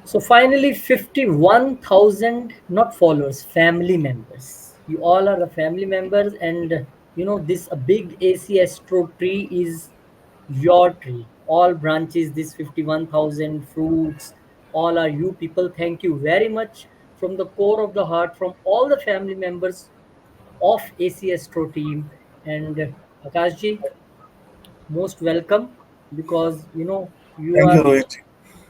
So finally, 51,000 not followers, family members. You all are the family members, and this a big AC Astro tree is your tree. All branches, this 51,000 fruits, all are you people. Thank you very much from the core of the heart, from all the family members of AC Astro team. And Akashji, most welcome, because you Thank you, are Rohit.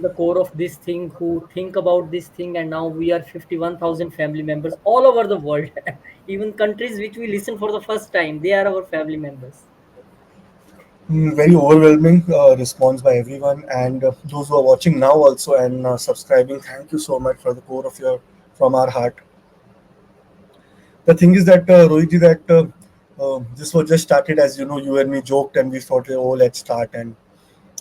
the core of this thing who think about this thing, and now we are 51,000 family members all over the world. Even countries which we listen for the first time, they are our family members. Very overwhelming response by everyone, and those who are watching now also and subscribing. Thank you so much for the core of your from our heart. The thing is that Rohit, that this was just started as you and me joked, and we thought, oh, let's start and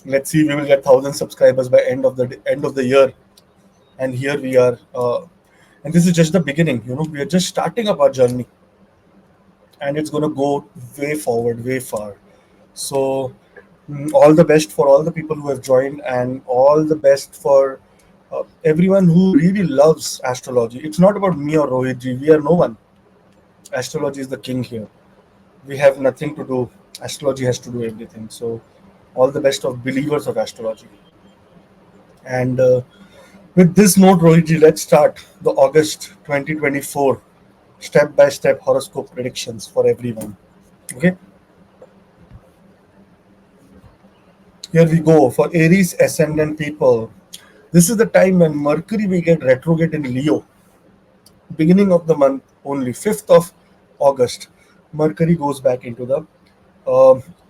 let's see, we will get 1,000 subscribers by end of the year, and here we are. And this is just the beginning. We are just starting up our journey, and it's going to go way forward, way far. So, all the best for all the people who have joined, and all the best for everyone who really loves astrology. It's not about me or Rohit ji. We are no one. Astrology is the king here. We have nothing to do. Astrology has to do everything. So, all the best of believers of astrology. And with this note, Rohit ji, let's start the August 2024 step by step horoscope predictions for everyone. Okay, here we go for Aries ascendant people. This is the time when Mercury will get retrograde in Leo. Beginning of the month only, 5th of August, Mercury goes back into the.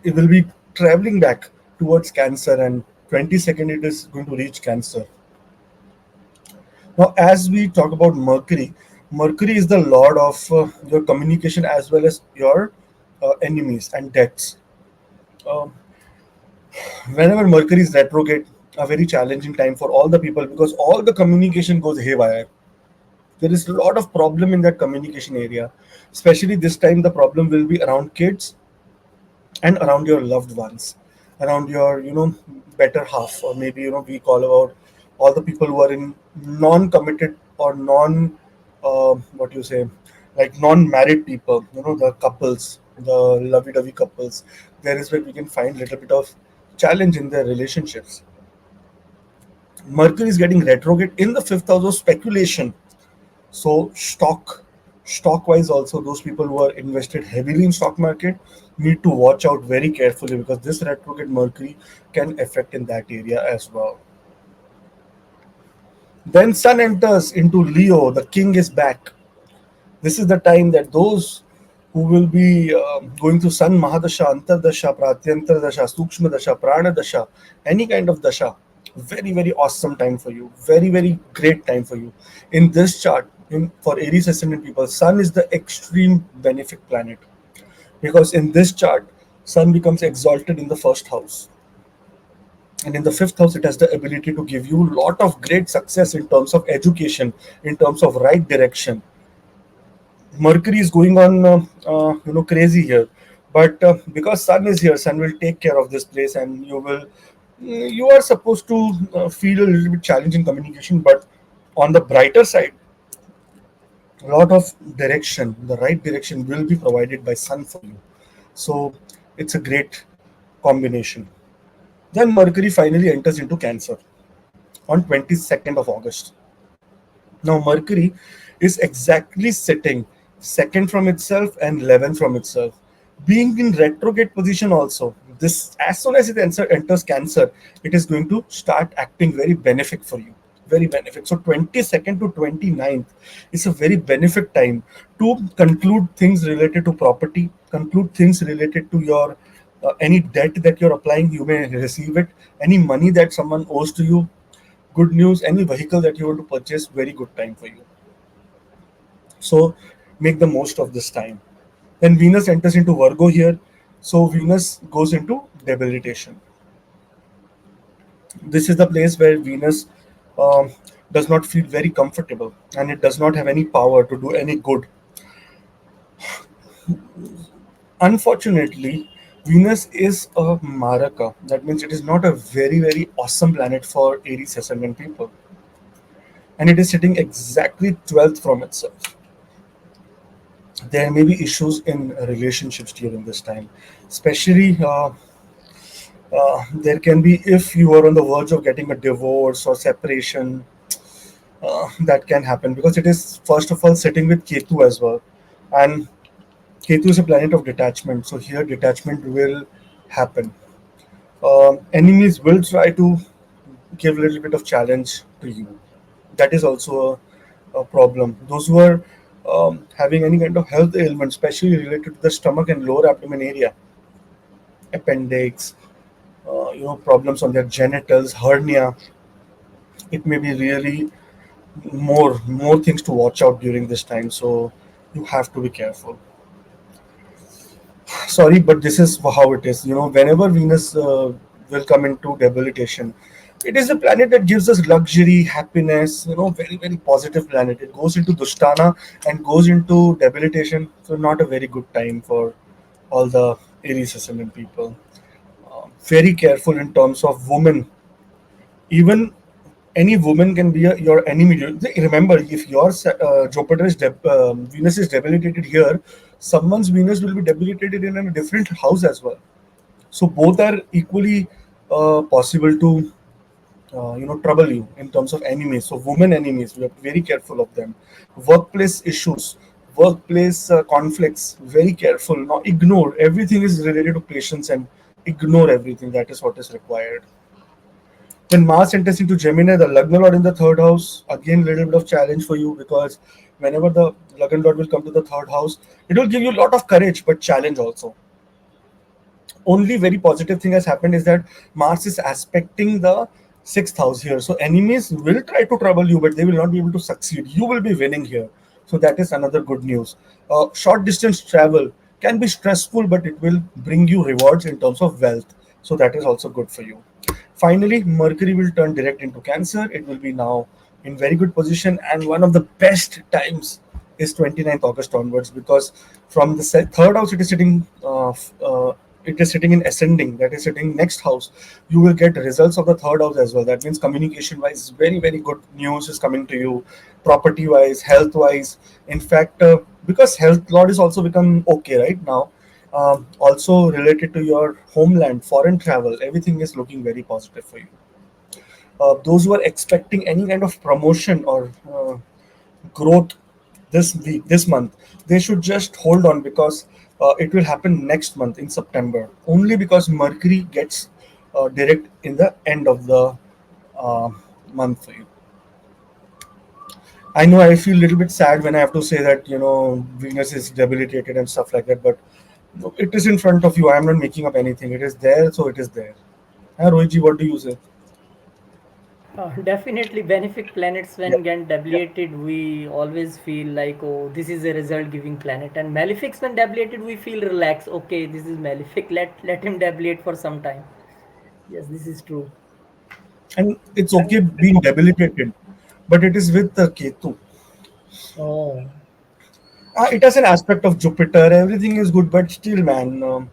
It will be traveling back towards Cancer, and 22nd it is going to reach Cancer. Now, as we talk about Mercury, Mercury is the lord of your communication as well as your enemies and debts. Um, Whenever Mercury is retrograde, a very challenging time for all the people because all the communication goes haywire. There is a lot of problem in that communication area. Especially this time, the problem will be around kids and around your loved ones, around your better half, or maybe we call about all the people who are in non-committed or non what you say, like non-married people, the couples, the lovey-dovey couples. There is where we can find little bit of challenge in their relationships. Mercury is getting retrograde in the fifth house of speculation. So stock wise also, those people who are invested heavily in stock market need to watch out very carefully because this retrograde Mercury can affect in that area as well. Then Sun enters into Leo. The king is back. This is the time that those who will be going through Sun Mahadasha, Antardasha, Pratyantardasha, Sukshma Dasha, Prana Dasha, any kind of Dasha, very, very awesome time for you. Very, very great time for you. In this chart, for Aries ascendant people, Sun is the extreme benefic planet because in this chart, Sun becomes exalted in the first house. And in the fifth house, it has the ability to give you a lot of great success in terms of education, in terms of right direction. Mercury is going on, crazy here. But because Sun is here, Sun will take care of this place, and you are supposed to feel a little bit challenging communication. But on the brighter side, a lot of direction, the right direction will be provided by Sun for you. So it's a great combination. Then Mercury finally enters into Cancer on 22nd of August. Now, Mercury is exactly sitting second from itself and 11th from itself. Being in retrograde position also, this as soon as it enters Cancer, it is going to start acting very benefic for you. Very benefic. So 22nd to 29th is a very benefic time to conclude things related to property, conclude things related to your any debt that you're applying, you may receive it. Any money that someone owes to you, good news. Any vehicle that you want to purchase, very good time for you. So make the most of this time. Then Venus enters into Virgo here. So Venus goes into debilitation. This is the place where Venus um, does not feel very comfortable, and it does not have any power to do any good. Unfortunately, Venus is a Maraka. That means it is not a very, very awesome planet for Aries ascendant people. and it is sitting exactly 12th from itself. There may be issues in relationships during this time, especially there can be, if you are on the verge of getting a divorce or separation, that can happen because it is first of all sitting with Ketu as well, and Ketu is a planet of detachment, so here detachment will happen. Enemies will try to give a little bit of challenge to you. That is also a problem. Those who are having any kind of health ailment, especially related to the stomach and lower abdomen area, appendix, problems on their genitals, hernia, it may be really more things to watch out during this time. So you have to be careful. Sorry, but this is how it is. Whenever Venus will come into debilitation, it is a planet that gives us luxury, happiness. Very very positive planet. It goes into Dushtana and goes into debilitation, so not a very good time for all the Aries ascendant people. Very careful in terms of women. Even any woman can be your enemy. Remember, if your Jupiter is Venus is debilitated here, someone's Venus will be debilitated in a different house as well. So both are equally possible to trouble you in terms of enemies. So women enemies, we have to be very careful of them. Workplace issues, workplace conflicts, very careful. Not ignore everything is related to patience and ignore everything. That is what is required. When Mars enters into Gemini, the Lagna Lord in the third house, again, little bit of challenge for you because whenever the Lagna Lord will come to the third house, it will give you a lot of courage, but challenge also. Only very positive thing has happened is that Mars is aspecting the sixth house here. So enemies will try to trouble you, but they will not be able to succeed. You will be winning here. So that is another good news. Short distance travel can be stressful, but it will bring you rewards in terms of wealth. So that is also good for you. Finally, Mercury will turn direct into Cancer. It will be now in very good position, and one of the best times is 29th August onwards because from the third house it is sitting in ascending, that is sitting next house. You will get results of the third house as well. That means communication wise, very very good news is coming to you, property wise, health wise. In fact, because health lord is also become okay right now, also related to your homeland, foreign travel, everything is looking very positive for you. Those who are expecting any kind of promotion or growth this week, this month, they should just hold on because it will happen next month in September. Only because Mercury gets direct in the end of the uh, month for you. I know I feel a little bit sad when I have to say that Venus is debilitated and stuff like that, but it is in front of you. I am not making up anything. It is there, so it is there. Rohit, what do you say? Definitely benefic planets Yeah. when get debiliated, we always feel like, oh, this is a result giving planet. And malefics when debiliated, we feel relaxed. Okay, this is malefic. Let him debiliate for some time. Yes, this is true. And it's okay being debilitated, but it is with the Ketu. Oh, It has an aspect of Jupiter. Everything is good, but still, man,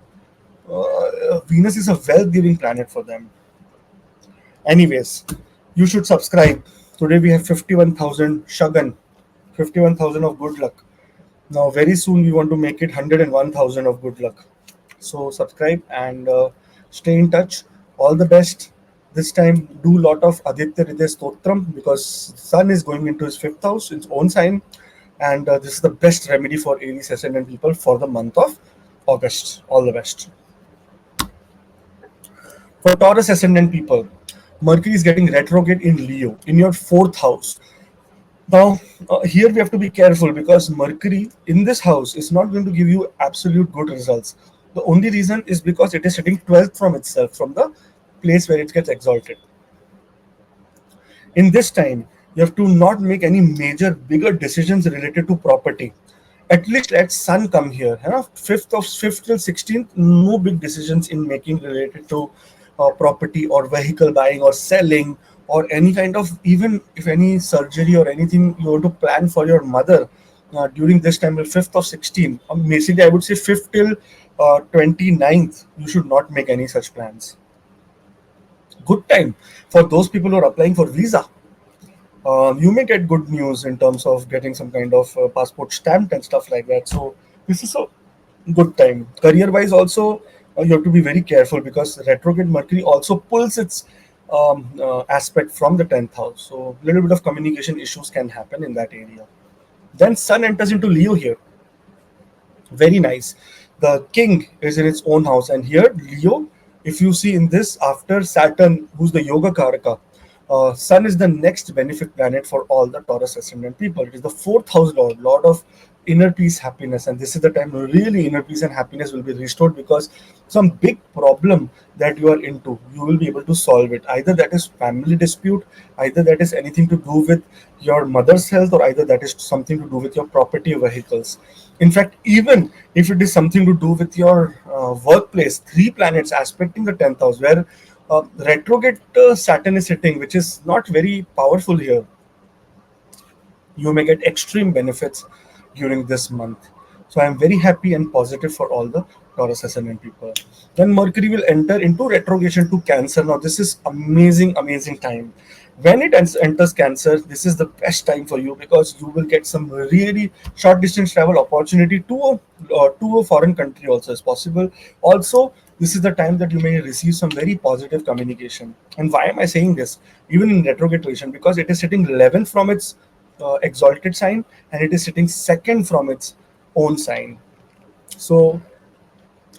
Venus is a wealth-giving planet for them. Anyways, you should subscribe. Today we have 51,000 Shagan, 51,000 of good luck. Now, very soon we want to make it 101,000 of good luck. So subscribe and stay in touch. All the best. This time, do lot of Aditya Hriday Stotram because Sun is going into his fifth house, its own sign, and this is the best remedy for Aries ascendant people for the month of August. All the best. For Taurus ascendant people, Mercury is getting retrograde in Leo in your fourth house. Now, here we have to be careful because Mercury in this house is not going to give you absolute good results. The only reason is because it is sitting 12th from itself, from the place where it gets exalted. In this time, you have to not make any major, bigger decisions related to property. At least let Sun come here. Fifth till 16th, no big decisions in making related to property or vehicle buying or selling or any kind of, even if any surgery or anything you want to plan for your mother during this time, 5th of 16th. Basically, I would say 5th till 29th, you should not make any such plans. Good time for those people who are applying for visa. You may get good news in terms of getting some kind of passport stamped and stuff like that. So this is a good time. Career wise also, you have to be very careful because retrograde Mercury also pulls its aspect from the 10th house. So a little bit of communication issues can happen in that area. Then Sun enters into Leo here. Very nice. The king is in its own house, and here Leo, if you see in this, after Saturn, who's the yoga karaka, Sun is the next benefic planet for all the Taurus ascendant people. It is the fourth house lord of inner peace, happiness, and this is the time really inner peace and happiness will be restored because some big problem that you are into, you will be able to solve it. Either that is family dispute, either that is anything to do with your mother's health, or either that is something to do with your property or vehicles. In fact, even if it is something to do with your workplace, three planets aspecting the 10th house, where retrograde Saturn is sitting, which is not very powerful here, you may get extreme benefits during this month. So I'm very happy and positive for all the Taurus ascendant people. Then Mercury will enter into retrogression to Cancer. Now this is amazing, amazing time. When it enters Cancer, this is the best time for you because you will get some really short distance travel opportunity to a foreign country also is possible. Also, this is the time that you may receive some very positive communication. And why am I saying this? Even in retrograde position, because it is sitting 11th from its exalted sign, and it is sitting second from its own sign. So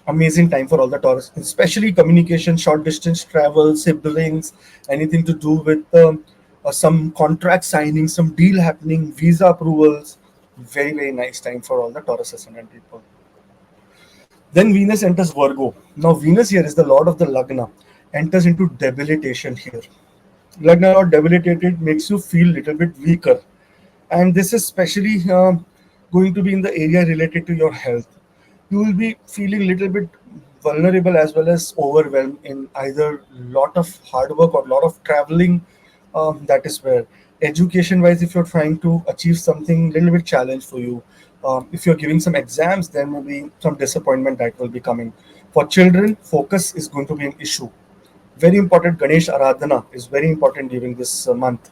amazing time for all the Taurus, especially communication, short distance travel, siblings, anything to do with some contract signing, some deal happening, visa approvals. Very, very nice time for all the Taurus ascendant people. Then Venus enters Virgo. Now Venus here is the lord of the Lagna, enters into debilitation here. Lagna lord debilitated makes you feel little bit weaker, and this is especially going to be in the area related to your health. You will be feeling little bit vulnerable as well as overwhelmed in either lot of hard work or lot of traveling. That is where education wise, if you're trying to achieve something little bit challenge for you, if you're giving some exams, there may be some disappointment that will be coming. For children, focus is going to be an issue. Very important, Ganesh Aradhana is very important during this month.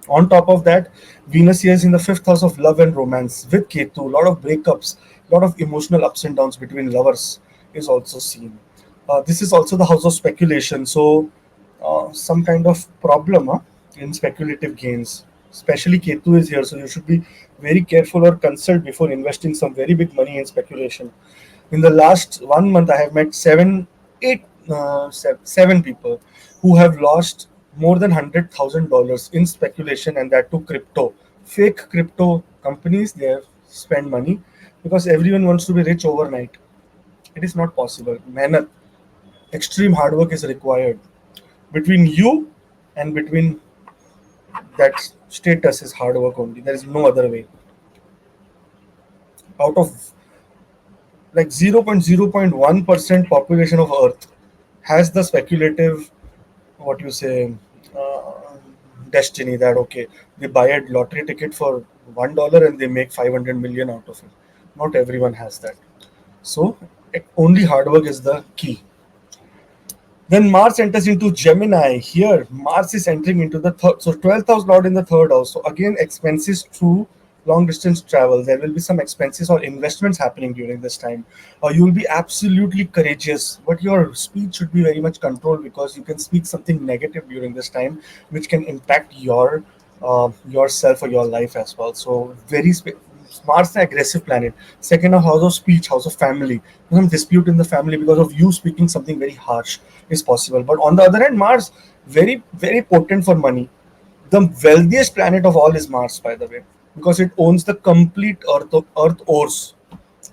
On top of that, Venus here is in the fifth house of love and romance with Ketu. A lot of breakups, a lot of emotional ups and downs between lovers is also seen. This is also the house of speculation, so some kind of problem in speculative gains. Especially Ketu is here, so you should be very careful or consult before investing some very big money in speculation. In the last 1 month, I have met seven people who have lost more than $100,000 in speculation, and that to crypto. Fake crypto companies, they have spent money because everyone wants to be rich overnight. It is not possible. Mehnat, extreme hard work is required. Between you and between that status is hard work only. There is no other way. Out of like 0.0.1% population of Earth has the speculative, what you say, uh, destiny that okay, they buy a lottery ticket for $1 and they make 500 million out of it. Not everyone has that. So only hard work is the key. Then Mars enters into Gemini. Here, Mars is entering into the third. So 12th house lord in the third house. So again, expenses through long distance travel. There will be some expenses or investments happening during this time. You will be absolutely courageous, but your speech should be very much controlled because you can speak something negative during this time, which can impact yourself or your life as well. So Mars is an aggressive planet. Second, a house of speech, house of family. Some dispute in the family because of you speaking something very harsh is possible. But on the other hand, Mars, very, very potent for money. The wealthiest planet of all is Mars, by the way, because it owns the complete Earth ores.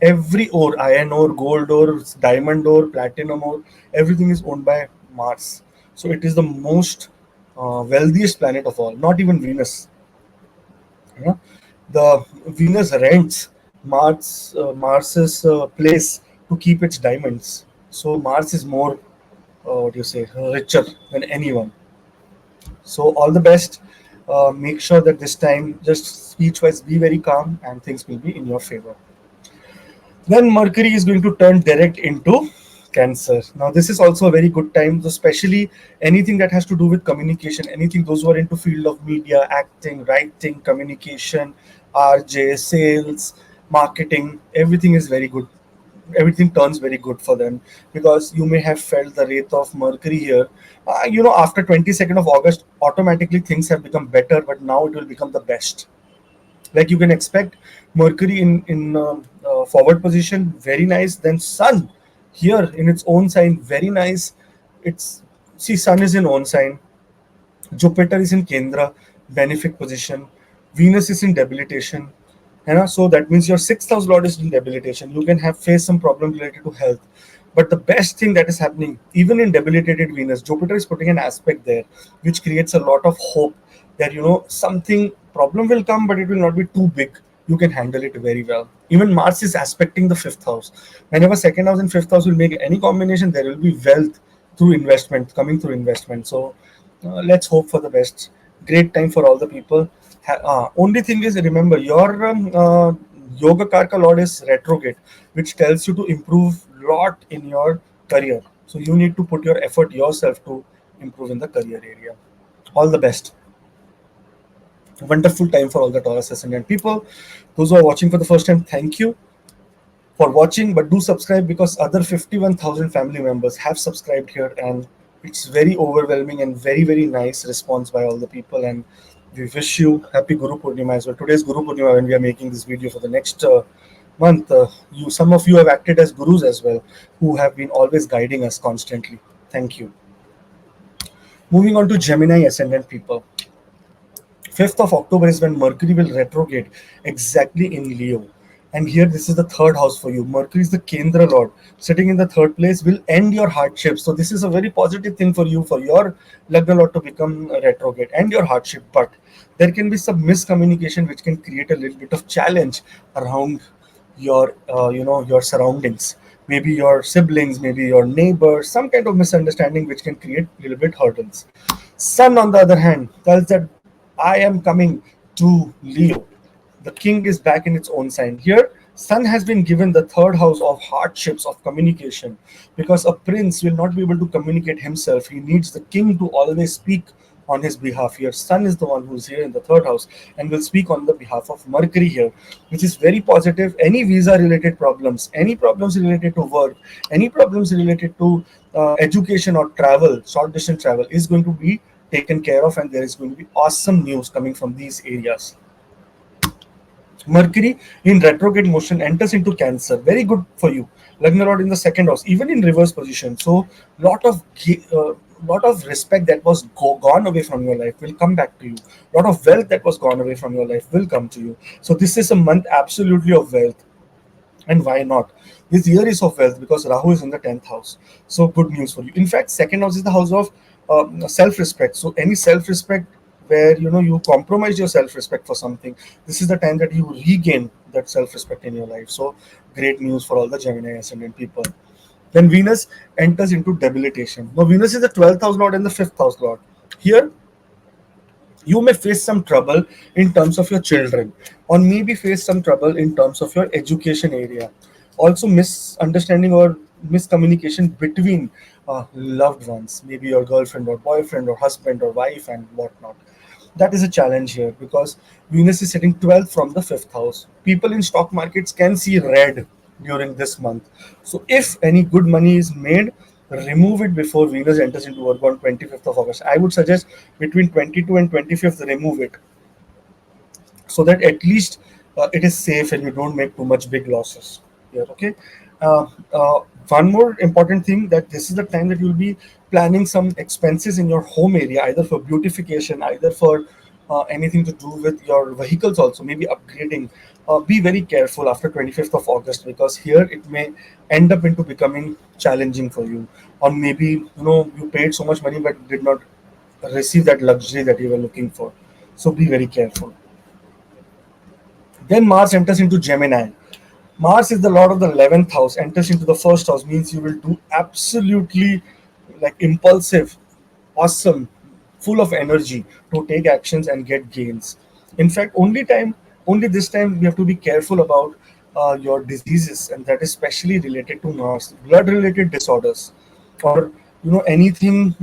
Every ore, iron ore, gold ore, diamond ore, platinum ore, everything is owned by Mars. So it is the most wealthiest planet of all, not even Venus. You know, the Venus rents Mars's place to keep its diamonds. So Mars is more, what do you say, richer than anyone. So all the best. Make sure that this time, just speech-wise, be very calm, and things will be in your favor. Then Mercury is going to turn direct into Cancer. Now, this is also a very good time, so especially anything that has to do with communication, anything those who are into field of media, acting, writing, communication, RJ, sales, marketing, everything is very good. Everything turns very good for them because you may have felt the wraith of Mercury here. After 22nd of August, automatically things have become better, but now it will become the best. Like you can expect Mercury in forward position, very nice. Then Sun here in its own sign, very nice. It's See, Sun is in own sign, Jupiter is in Kendra, benefic position. Venus is in debilitation. So that means your sixth house lord is in debilitation. You can have face some problem related to health. But the best thing that is happening, even in debilitated Venus, Jupiter is putting an aspect there, which creates a lot of hope that something problem will come, but it will not be too big. You can handle it very well. Even Mars is aspecting the fifth house. Whenever second house and fifth house will make any combination, there will be wealth through investment coming through investment. So let's hope for the best. Great time for all the people. Only thing is, remember your yoga karka lord is retrograde, which tells you to improve lot in your career. So you need to put your effort yourself to improve in the career area. All the best. Wonderful time for all the Taurus ascendant people. Those who are watching for the first time, thank you for watching, but do subscribe because other 51,000 family members have subscribed here, and it's very overwhelming and very, very nice response by all the people. And we wish you happy Guru Purnima as well. Today's Guru Purnima when we are making this video for the next month. Some of you have acted as gurus as well, who have been always guiding us constantly. Thank you. Moving on to Gemini ascendant people. 5th of October is when Mercury will retrograde exactly in Leo. And here, this is the third house for you. Mercury is the Kendra Lord. Sitting in the third place will end your hardship. So, this is a very positive thing for you, for your Lagna Lord to become retrograde and your hardship. But there can be some miscommunication which can create a little bit of challenge around your surroundings. Maybe your siblings, maybe your neighbors, some kind of misunderstanding which can create a little bit hurdles. Sun, on the other hand, tells that I am coming to Leo. The king is back in its own sign. Here, Sun has been given the third house of hardships of communication because a prince will not be able to communicate himself. He needs the king to always speak on his behalf. Here, Sun is the one who's here in the third house and will speak on the behalf of Mercury here, which is very positive. Any visa related problems, any problems related to work, any problems related to education or travel, short distance travel is going to be taken care of, and there is going to be awesome news coming from these areas. Mercury in retrograde motion enters into Cancer. Very good for you. Lagna Lord in the second house, even in reverse position. So, lot of respect that was gone away from your life will come back to you. Lot of wealth that was gone away from your life will come to you. So, this is a month absolutely of wealth. And why not? This year is of wealth because Rahu is in the 10th house. So good news for you. In fact, second house is the house of self-respect. So any self-respect where you compromise your self-respect for something, this is the time that you regain that self-respect in your life. So great news for all the Gemini ascendant people. Then Venus enters into debilitation. Now Venus is the 12th house lord and the 5th house lord. Here you may face some trouble in terms of your children, or maybe face some trouble in terms of your education area. Also misunderstanding or miscommunication between loved ones, maybe your girlfriend or boyfriend or husband or wife and whatnot. That is a challenge here because Venus is sitting 12th from the 5th house. People in stock markets can see red during this month. So if any good money is made, remove it before Venus enters into Virgo on 25th of August. I would suggest between 22 and 25th, remove it so that at least it is safe and you don't make too much big losses here. Okay. Uh, uh, One more important thing, that this is the time that you'll be planning some expenses in your home area, either for beautification, either for anything to do with your vehicles, also maybe upgrading. Be very careful after 25th of August because here it may end up into becoming challenging for you, or maybe you paid so much money but did not receive that luxury that you were looking for. So be very careful. Then Mars enters into Gemini. Mars is the lord of the 11th house, enters into the first house, means you will do absolutely like impulsive, awesome, full of energy to take actions and get gains. In fact, only this time we have to be careful about your diseases, and that is specially related to Mars, blood related disorders, or anything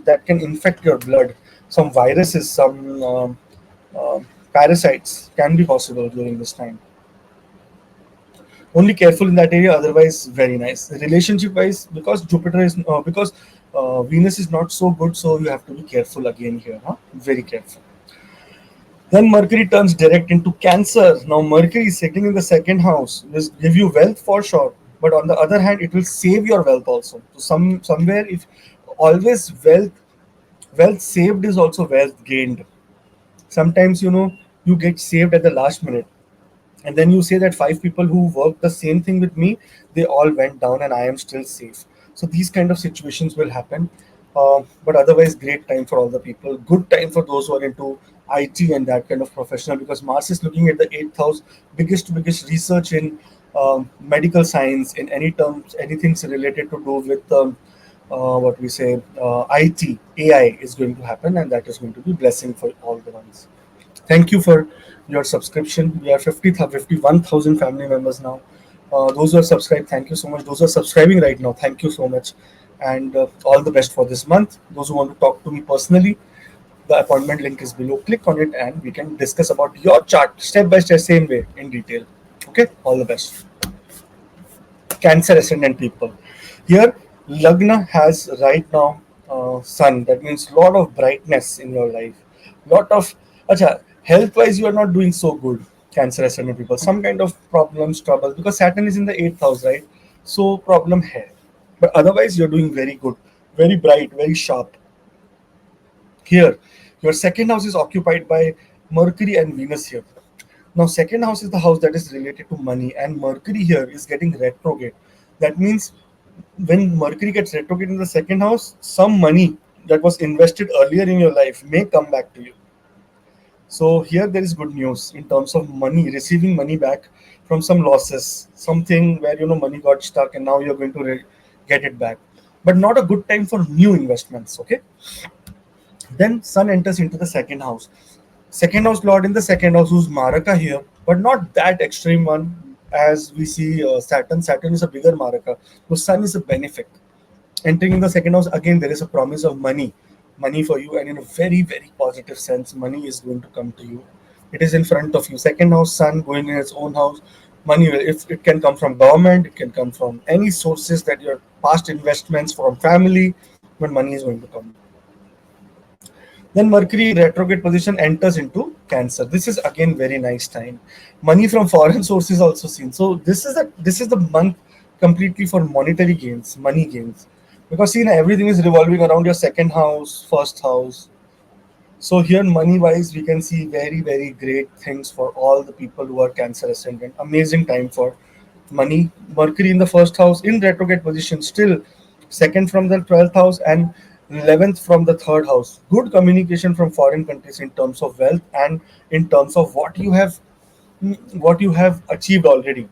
that can infect your blood. Some viruses, some parasites can be possible during this time. Only careful in that area, otherwise very nice. Relationship wise, because Jupiter is because Venus is not so good, so you have to be careful again here, huh? Very careful. Then Mercury turns direct into Cancer. Now Mercury is sitting in the second house. Will give you wealth for sure, but on the other hand, it will save your wealth also. So somewhere, if always wealth saved is also wealth gained. Sometimes you get saved at the last minute, and then you say that five people who worked the same thing with me, they all went down and I am still safe. So these kind of situations will happen. But otherwise, great time for all the people, good time for those who are into IT and that kind of professional, because Mars is looking at the eighth house, biggest research in medical science, in any terms, anything related to do with what we say, IT, AI is going to happen, and that is going to be blessing for all the ones. Thank you for your subscription. We are 51,000 family members now. Those who are subscribed, thank you so much. Those who are subscribing right now, thank you so much. And all the best for this month. Those who want to talk to me personally, the appointment link is below. Click on it and we can discuss about your chart step by step, same way in detail. Okay, all the best. Cancer ascendant people. Here, Lagna has right now sun. That means lot of brightness in your life. Lot of, acha, health wise, you are not doing so good. Cancer ascendant people. Some kind of problems, trouble, because Saturn is in the eighth house, right? So, problem hai. But otherwise, you're doing very good, very bright, very sharp. Here, your second house is occupied by Mercury and Venus here. Now, second house is the house that is related to money, and Mercury here is getting retrograde. That means when Mercury gets retrograde in the second house, some money that was invested earlier in your life may come back to you. So here there is good news in terms of money, receiving money back from some losses, something where money got stuck and now you're going to get it back. But not a good time for new investments. Okay. Then Sun enters into the second house. Second house lord in the second house, who's Maraka here, but not that extreme one as we see Saturn. Saturn is a bigger Maraka. So Sun is a benefic. Entering in the second house, again, there is a promise of money for you, and in a very positive sense, money is going to come to you. It is in front of you. Second house, Sun going in its own house. Money, if it can come from government, it can come from any sources that your past investments from family, but money is going to come. Then Mercury in retrograde position enters into Cancer. This is again very nice time. Money from foreign sources also seen. So this is the month completely for monetary gains, money gains. Because see, everything is revolving around your second house, first house. So here, money wise, we can see very great things for all the people who are Cancer ascendant. Amazing time for money. Mercury in the first house in retrograde position, still second from the 12th house and 11th from the third house. Good communication from foreign countries in terms of wealth and in terms of what you have achieved already,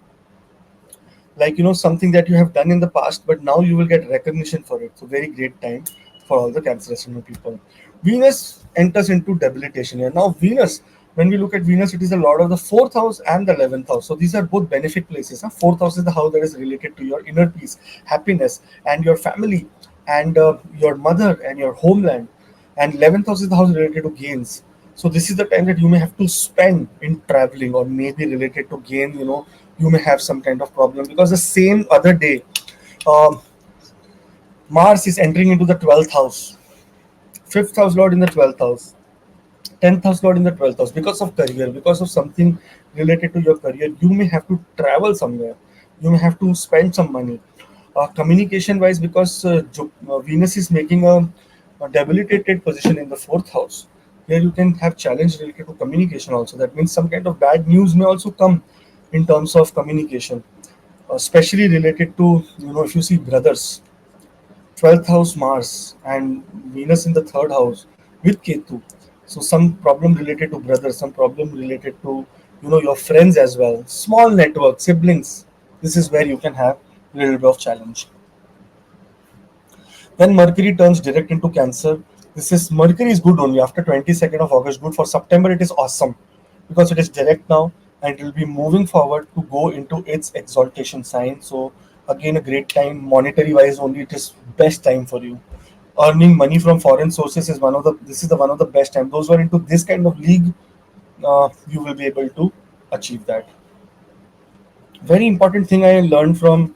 like something that you have done in the past, but now you will get recognition for it. So very great time for all the Cancer ascendant people. Venus enters into debilitation here. Now Venus, when we look at Venus, it is the lord of the fourth house and the 11th house. So these are both benefic places, huh? Fourth house is the house that is related to your inner peace, happiness, and your family, and your mother and your homeland, and 11th house is the house related to gains. So this is the time that you may have to spend in traveling, or maybe related to gain. You may have some kind of problem, because the same other day, um, Mars is entering into the 12th house, fifth house lord in the 12th house, 10th house lord in the 12th house. Because of career, because of something related to your career, you may have to travel somewhere, you may have to spend some money. Communication wise, because Venus is making a debilitated position in the fourth house, here you can have challenge related to communication also. That means some kind of bad news may also come in terms of communication, especially related to, if you see brothers, 12th house Mars and Venus in the third house with Ketu. So some problem related to brothers, some problem related to your friends as well. Small network, siblings. This is where you can have a little bit of challenge. Then Mercury turns direct into Cancer. This is Mercury is good only after 22nd of August. Good for September. It is awesome because it is direct now, and it will be moving forward to go into its exaltation sign. So again, a great time monetary wise only. It is best time for you. Earning money from foreign sources is one of the this is the one of the best time. Those who are into this kind of league, you will be able to achieve that. Very important thing I learned from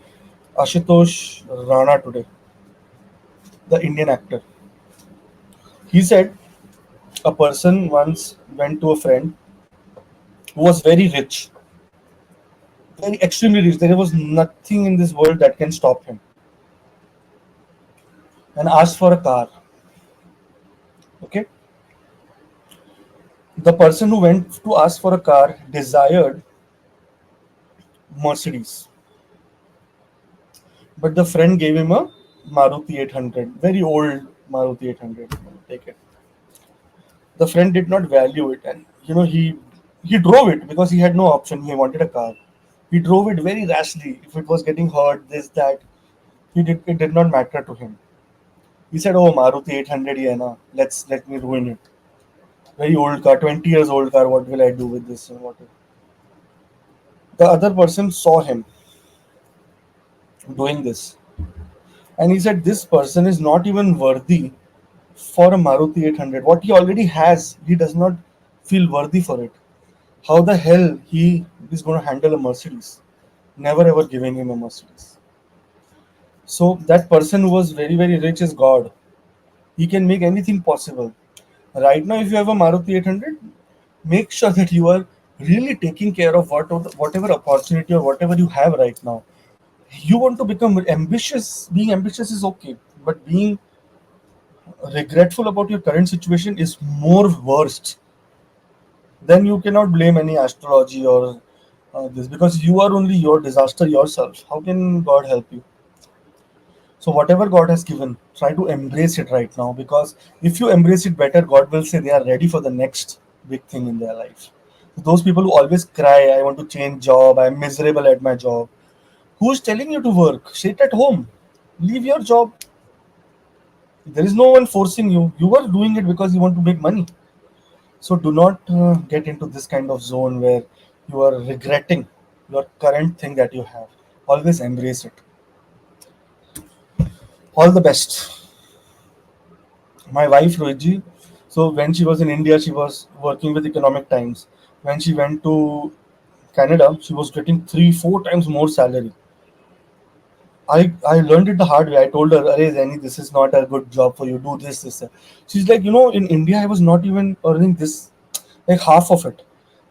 Ashutosh Rana today, the Indian actor. He said a person once went to a friend who was very rich, very extremely rich. There was nothing in this world that can stop him, and asked for a car. Okay, the person who went to ask for a car desired Mercedes, but the friend gave him a Maruti 800, very old Maruti 800. Take it. The friend did not value it, and he drove it because he had no option. He wanted a car. He drove it very rashly. If it was getting hurt, this that, it did not matter to him. He said, "Oh, Maruti 800, yeah, na. Let me ruin it. Very old car, 20 years old car. What will I do with this?" And what? The other person saw him doing this, and he said, "This person is not even worthy for a Maruti 800. What he already has, he does not feel worthy for it. How the hell he is going to handle a Mercedes? Never ever giving him a Mercedes." So that person who was very very rich is God. He can make anything possible. Right now, if you have a Maruti 800, make sure that you are really taking care of whatever opportunity or whatever you have right now. You want to become ambitious. Being ambitious is okay, but being regretful about your current situation is more worst. Then you cannot blame any astrology or this, because you are only your disaster yourself. How can God help you? So whatever God has given, try to embrace it right now, because if you embrace it better, God will say they are ready for the next big thing in their life. Those people who always cry, "I want to change job, I'm miserable at my job." Who's telling you to work? Sit at home. Leave your job. There is no one forcing you. You are doing it because you want to make money. So do not get into this kind of zone where you are regretting your current thing that you have. Always embrace it. All the best. My wife Rohitji, so when she was in India, she was working with Economic Times. When she went to Canada, she was getting 3 4 times more salary. I learned it the hard way. I told her, "Arey Zeni, this is not a good job for you. Do this." She's like, in India, I was not even earning this, like half of it.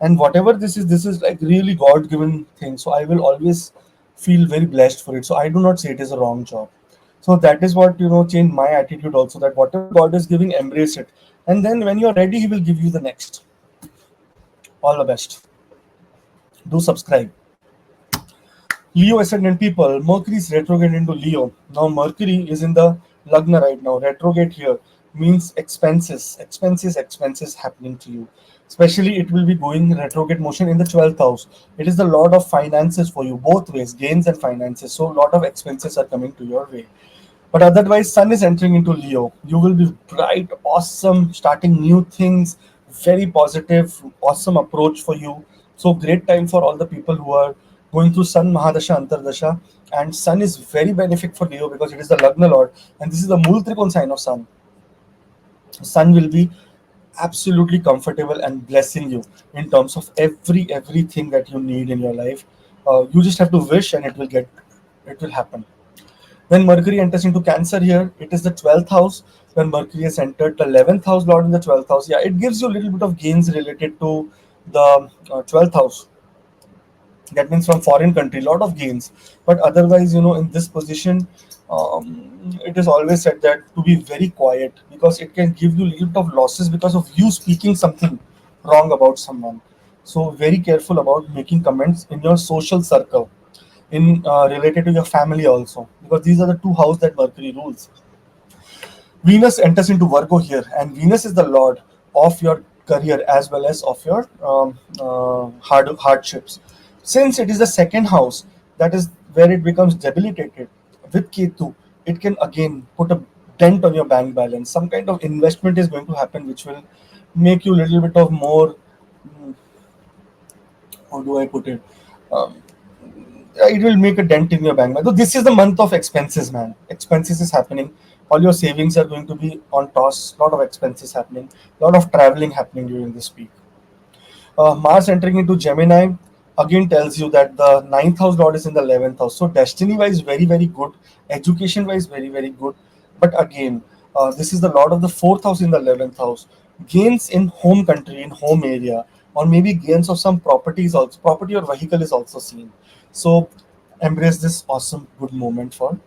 And whatever this is like really God given thing. So I will always feel very blessed for it. So I do not say it is a wrong job. So that is what changed my attitude also. That whatever God is giving, embrace it. And then when you are ready, He will give you the next. All the best. Do subscribe. Leo ascendant people, Mercury is retrograde into Leo. Now Mercury is in the Lagna right now. Retrograde here means expenses happening to you. Especially it will be going retrograde motion in the 12th house. It is the Lord of finances for you, both ways, gains and finances. So a lot of expenses are coming to your way. But otherwise, Sun is entering into Leo. You will be bright, awesome, starting new things, very positive, awesome approach for you. So great time for all the people who are going through Sun Mahadasha Antardasha. And Sun is very benefic for Leo because it is the Lagna Lord, and this is the Mool Trikon sign of Sun. Sun will be absolutely comfortable and blessing you in terms of everything that you need in your life. You just have to wish, and it will happen. When Mercury enters into Cancer here, it is the 12th house. When Mercury has entered the 11th house, Lord in the 12th house, yeah, it gives you a little bit of gains related to the 12th house. That means from foreign country, lot of gains. But otherwise, in this position, it is always said that to be very quiet, because it can give you a little bit of losses because of you speaking something wrong about someone. So very careful about making comments in your social circle, in related to your family also, because these are the two houses that Mercury rules. Venus enters into Virgo here, and Venus is the lord of your career as well as of your hardships. Since it is the second house, that is where it becomes debilitated with Ketu, it can again put a dent on your bank balance. Some kind of investment is going to happen which will make you a little bit of more How do I put it? Um, it will make a dent in your bank. So this is the month of expenses, man. Expenses is happening. All your savings are going to be on toss. Lot of expenses happening. Lot of traveling happening during this week. Mars entering into Gemini again tells you that the ninth house lord is in the 11th house. So destiny wise, very very good. Education wise, very very good. But again, this is the lord of the fourth house in the 11th house. Gains in home country, in home area, or maybe gains of some properties also. Property or vehicle is also seen. So embrace this awesome good moment for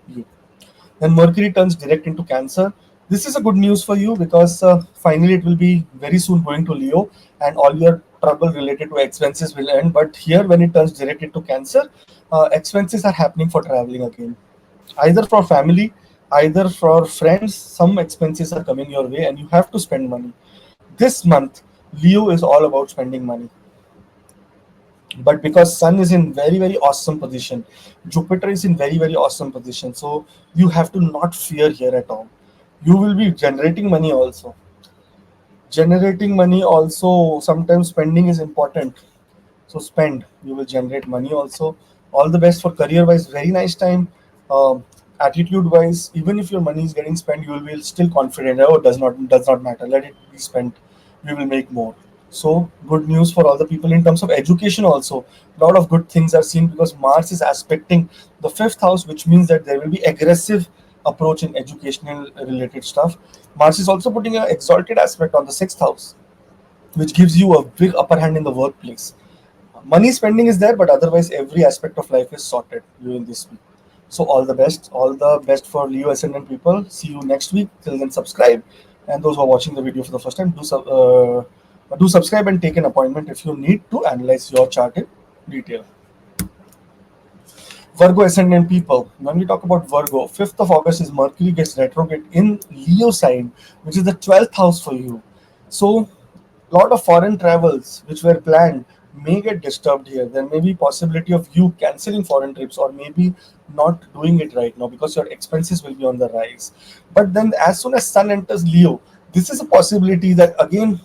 you. Then Mercury turns direct into Cancer. This is a good news for you because finally it will be very soon going to Leo, and all your trouble related to expenses will end. But here, when it turns direct into Cancer, expenses are happening for traveling again, either for family, either for friends. Some expenses are coming your way, and you have to spend money. This month, Leo is all about spending money, but because Sun is in very very awesome position, Jupiter is in very very awesome position, so you have to not fear here at all. You will be generating money also. Generating money also, sometimes spending is important. So spend, you will generate money also. All the best for career wise, very nice time. Attitude wise, even if your money is getting spent, you will be still confident. Oh, does not matter, let it be spent, we will make more. So good news for all the people in terms of education also. A lot of good things are seen because Mars is aspecting the fifth house, which means that there will be aggressive approach in educational related stuff. Mars is also putting an exalted aspect on the sixth house, which gives you a big upper hand in the workplace. Money spending is there, but otherwise every aspect of life is sorted during this week. So all the best for Leo ascendant people. See you next week. Till then, subscribe, and those who are watching the video for the first time, do subscribe and take an appointment if you need to analyze your chart in detail. Virgo ascendant people. When we talk about Virgo, 5th of August is Mercury gets retrograde in Leo sign, which is the 12th house for you. So lot of foreign travels which were planned may get disturbed here. There may be possibility of you canceling foreign trips or maybe not doing it right now because your expenses will be on the rise. But then as soon as Sun enters Leo, this is a possibility that again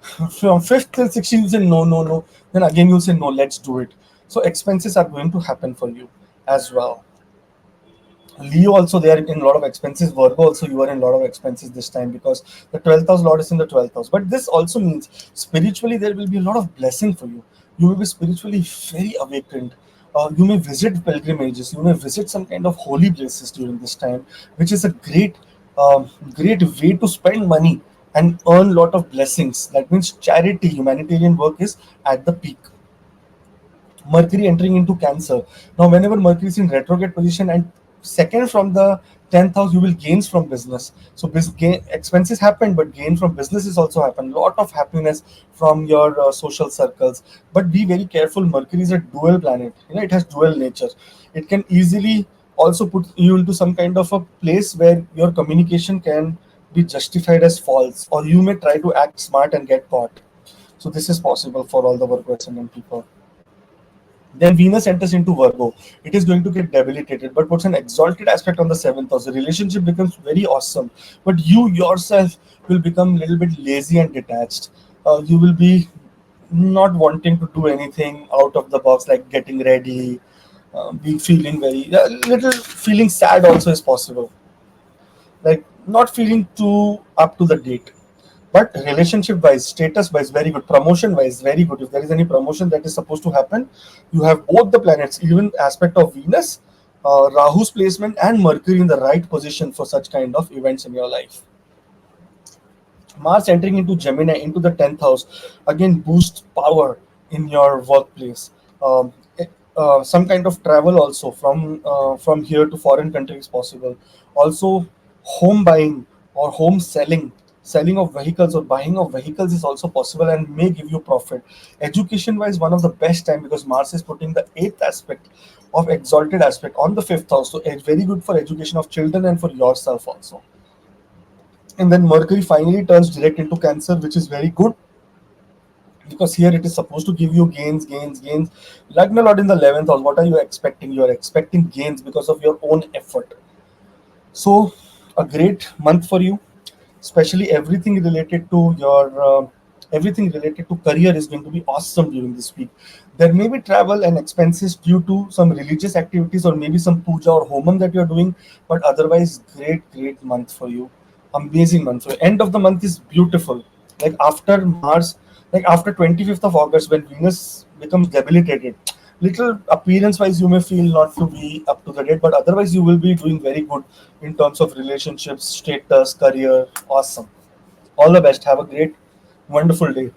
from 5th till 16th you say no no no, then again you'll say no, let's do it. So expenses are going to happen for you as well. Leo also, they are in a lot of expenses. Virgo also, you are in a lot of expenses this time because the 12th house lord is in the 12th house. But this also means spiritually there will be a lot of blessing for you. You will be spiritually very awakened. You may visit pilgrimages. You may visit some kind of holy places during this time, which is a great way to spend money and earn a lot of blessings. That means charity, humanitarian work is at the peak. Mercury entering into Cancer. Now, whenever Mercury is in retrograde position and second from the 10th house, you will gains from business. So, expenses happen, but gain from businesses also happen. Lot of happiness from your social circles. But be very careful. Mercury is a dual planet. It has dual nature. It can easily also put you into some kind of a place where your communication can be justified as false, or you may try to act smart and get caught. So this is possible for all the Virgo ascendant people. Then Venus enters into Virgo. It is going to get debilitated, but puts an exalted aspect on the seventh house. The relationship becomes very awesome, but you yourself will become a little bit lazy and detached. You will be not wanting to do anything out of the box, like getting ready, be feeling very little feeling sad. Also is possible, like not feeling too up to the date. But relationship wise, status wise, very good. Promotion wise, very good. If there is any promotion that is supposed to happen, you have both the planets, even aspect of Venus, Rahu's placement, and Mercury in the right position for such kind of events in your life. Mars entering into Gemini into the 10th house again boosts power in your workplace. Some kind of travel also from here to foreign countries possible. Also, home buying or home selling of vehicles or buying of vehicles is also possible and may give you profit. Education wise, one of the best time because Mars is putting the eighth aspect of exalted aspect on the fifth house, so it's very good for education of children and for yourself also. And then Mercury finally turns direct into Cancer, which is very good because here it is supposed to give you gains. Lagna Lord in the 11th house. What are you expecting? You are expecting gains because of your own effort. So, a great month for you, especially everything related to your Everything related to career is going to be awesome during this week. There may be travel and expenses due to some religious activities or maybe some puja or homam that you're doing, but otherwise, great month for you. Amazing month. So end of the month is beautiful. Like after Mars, like after 25th of August, when Venus becomes debilitated, little appearance wise you may feel not to be up to the date, but otherwise you will be doing very good in terms of relationships, status, career. Awesome. All the best. Have a great, wonderful day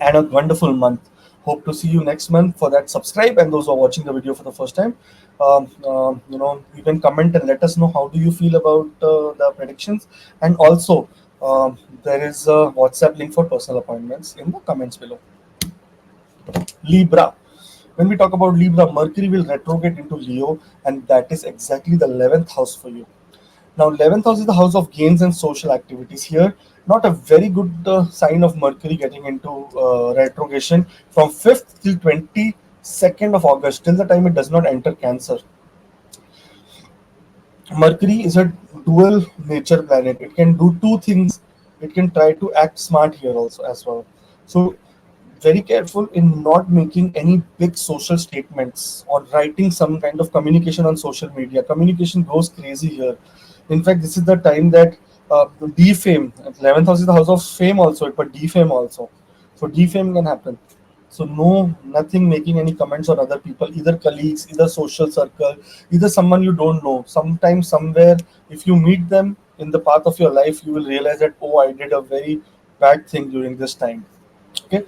and a wonderful month. Hope to see you next month. For that, subscribe, and those who are watching the video for the first time, you can comment and let us know how do you feel about the predictions. And also, there is a WhatsApp link for personal appointments in the comments below. Libra. When we talk about Libra, Mercury will retrograde into Leo, and that is exactly the 11th house for you. Now, 11th house is the house of gains and social activities. Here, not a very good sign of Mercury getting into retrogression from 5th till 22nd of August, till the time it does not enter Cancer. Mercury is a dual nature planet. It can do two things. It can try to act smart here also as well. So very careful in not making any big social statements or writing some kind of communication on social media. Communication goes crazy here. In fact, this is the time that defame. 11th house is the house of fame also, but defame also. So defame can happen. So no, nothing making any comments on other people, either colleagues, either social circle, either someone you don't know. Sometimes, somewhere, if you meet them in the path of your life, you will realize that, oh, I did a very bad thing during this time. Okay.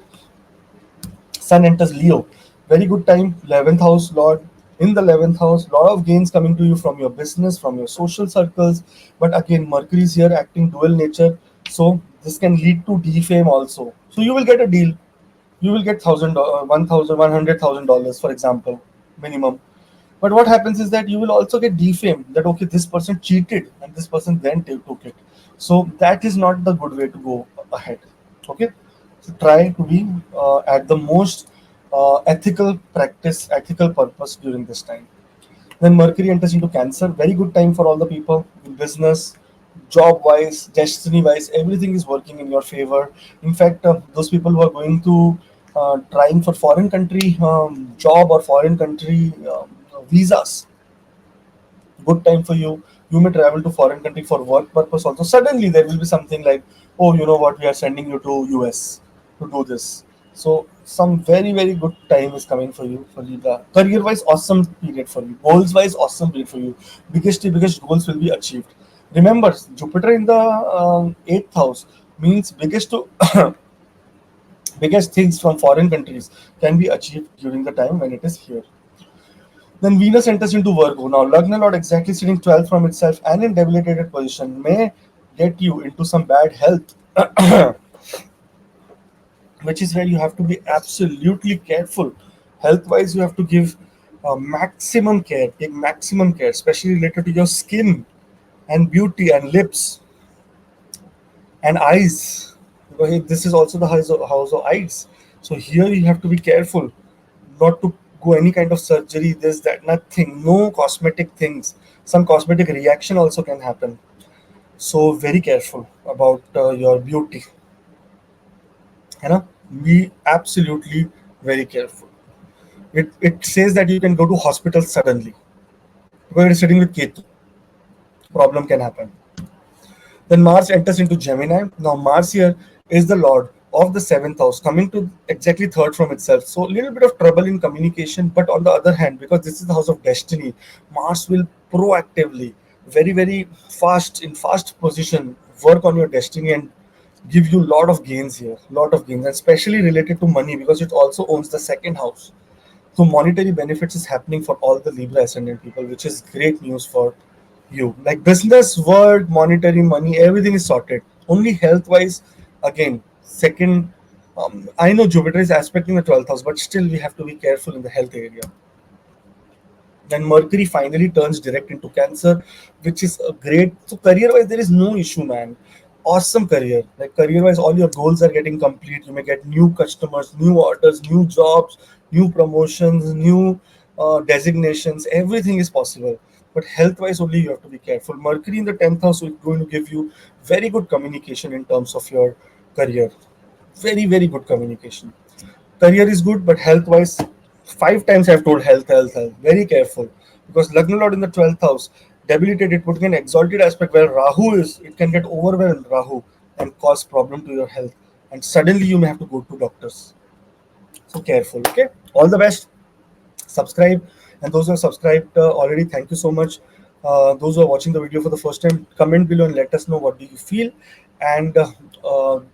Sun enters Leo. Very good time. 11th house, Lord. In the 11th house, lot of gains coming to you from your business, from your social circles. But again, Mercury is here acting dual nature. So this can lead to defame also. So you will get a deal. You will get $1,000, $100,000, for example, minimum. But what happens is that you will also get defamed that okay, this person cheated and this person then took it. So that is not the good way to go ahead. Okay, so try to be at the most ethical practice, ethical purpose during this time. Then Mercury enters into Cancer. Very good time for all the people in business, job wise, destiny wise. Everything is working in your favor. In fact, those people who are going to trying for foreign country job or foreign country visas, good time for you. You may travel to foreign country for work purpose also. Suddenly there will be something like, oh, you know what, we are sending you to US to do this. So some very good time is coming for you for Libra. Career wise, awesome period for you. Goals wise, awesome period for you. Biggest goals will be achieved. Remember, Jupiter in the eighth house means biggest to biggest things from foreign countries can be achieved during the time when it is here. Then Venus enters into Virgo. Now, Lagna Lord exactly sitting 12th from itself and in debilitated position may get you into some bad health, which is where you have to be absolutely careful. Health wise, you have to give maximum care, take maximum care, especially related to your skin and beauty and lips and eyes. Because this is also the house of eyes. So here you have to be careful not to go any kind of surgery, this, that, nothing, no cosmetic things. Some cosmetic reaction also can happen. So very careful about your beauty. You know, be absolutely very careful. It says that you can go to hospital suddenly because it is sitting with Ketu. Problem can happen. Then Mars enters into Gemini. Now Mars here is the lord of the seventh house, coming to exactly third from itself. So a little bit of trouble in communication, but on the other hand, because this is the house of destiny, Mars will proactively, very fast in fast position, work on your destiny and give you lot of gains here, lot of gains, and especially related to money because it also owns the second house. So monetary benefits is happening for all the Libra ascendant people, which is great news for you. Like business, work, monetary, money, everything is sorted. Only health wise, again, second. I know Jupiter is aspecting the 12th house, but still we have to be careful in the health area. Then Mercury finally turns direct into Cancer, which is a great. So career wise, there is no issue, man. Awesome career. Like career wise, all your goals are getting complete. You may get new customers, new orders, new jobs, new promotions, new designations. Everything is possible. But health wise, only you have to be careful. Mercury in the 10th house is going to give you very good communication in terms of your career. Very, very good communication. Career is good, but health wise, 5 times I've told health, health, health. Very careful. Because Lagna Lord in the 12th house, debilitated, putting an exalted aspect where Rahu is, it can get overwhelmed, Rahu, and cause problem to your health. And suddenly you may have to go to doctors. So careful, okay? All the best. Subscribe, and those who have subscribed already, thank you so much. Those who are watching the video for the first time, comment below and let us know what do you feel. And those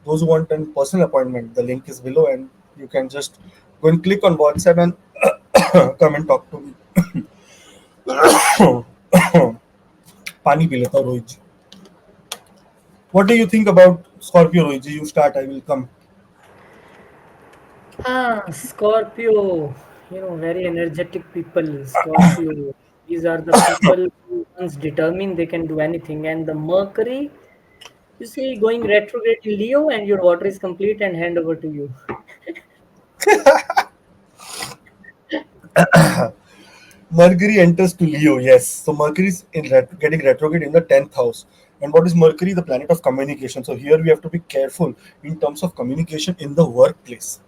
who want a personal appointment, the link is below, and you can just go and click on WhatsApp and come and talk to me. Pani pi leta Rohit ji. What do you think about Scorpio, Rohit ji? You start, I will come. Scorpio, very energetic people. Scorpio, these are the people who once determine they can do anything. And the Mercury, you see, going retrograde in Leo, and your water is complete and hand over to you. Mercury enters to Leo, yes. So Mercury is getting retrograde in the 10th house. And what is Mercury? The planet of communication. So here we have to be careful in terms of communication in the workplace.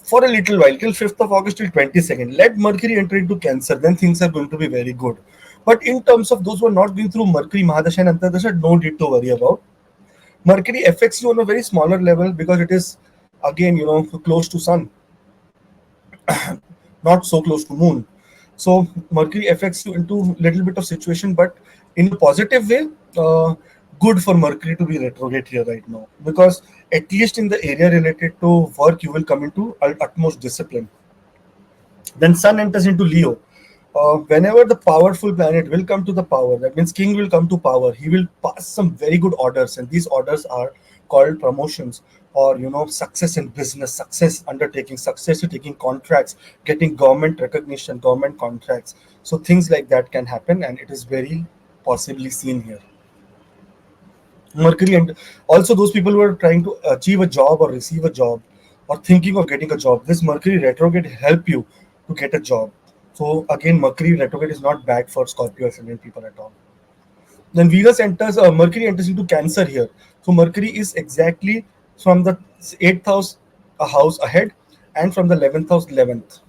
For a little while, till 5th of August till 22nd, let Mercury enter into Cancer, then things are going to be very good. But in terms of those who are not going through Mercury, Mahadasha and Antardasha, no need to worry about. Mercury affects you on a very smaller level because it is, again, close to Sun, not so close to Moon. So Mercury affects you into little bit of situation, but in a positive way. Good for Mercury to be retrograde here right now, because at least in the area related to work, you will come into utmost discipline. Then Sun enters into Leo. Whenever the powerful planet will come to the power, that means King will come to power. He will pass some very good orders, and these orders are called promotions, or success in business, success undertaking, success in taking contracts, getting government recognition, government contracts. So things like that can happen, and it is very possibly seen here. Mercury, and also those people who are trying to achieve a job or receive a job or thinking of getting a job, this Mercury retrograde help you to get a job. So again, Mercury retrograde is not bad for Scorpio ascendant people at all. Then Venus enters, Mercury enters into Cancer here. So Mercury is exactly from the 8th house, a house ahead, and from the 11th house, 11th.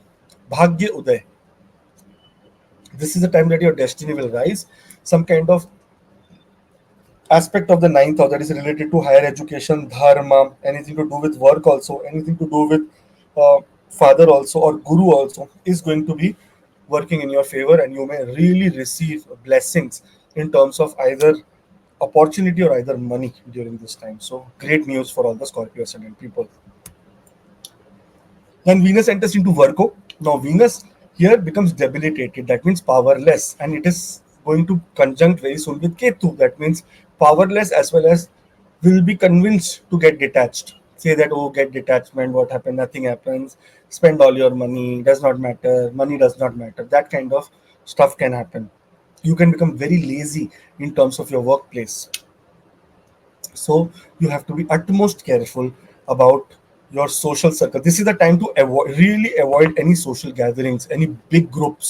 Bhagya Uday. This is the time that your destiny will rise. Some kind of aspect of the 9th house that is related to higher education, dharma, anything to do with work also, anything to do with uh, father also, or guru also, is going to be working in your favor, and you may really receive blessings in terms of either opportunity or either money during this time. So great news for all the Scorpio ascendant people. Then Venus enters into Virgo. Now Venus here becomes debilitated. That means powerless, and it is going to conjunct very soon with Ketu. That means powerless as well as will be convinced to get detached. Say that, oh, get detachment. What happened? Nothing happens. Spend all your money. Does not matter. Money does not matter. That kind of stuff can happen. You can become very lazy in terms of your workplace. So you have to be utmost careful about your social circle. This is the time to really avoid any social gatherings, any big group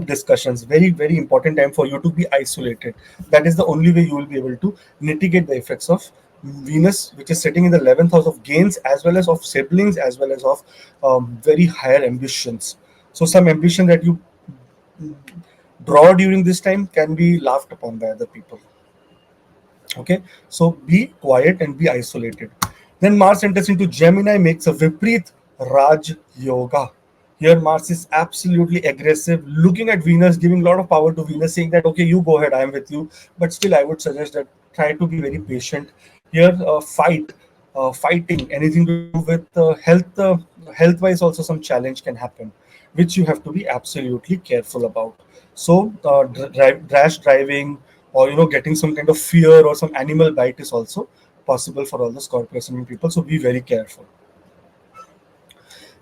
discussions. Very, very important time for you to be isolated. That is the only way you will be able to mitigate the effects of Venus, which is sitting in the 11th house of gains, as well as of siblings, as well as of very higher ambitions. So some ambition that you draw during this time can be laughed upon by other people. Okay, so be quiet and be isolated. Then Mars enters into Gemini, makes a Vipreet Raj Yoga. Here Mars is absolutely aggressive, looking at Venus, giving a lot of power to Venus, saying that, okay, you go ahead, I am with you. But still, I would suggest that try to be very patient. Here, fighting, anything to do with health wise, also some challenge can happen, which you have to be absolutely careful about. So, rash driving, or getting some kind of fear or some animal bite is also possible for all the Scorpio ascendant people. So be very careful.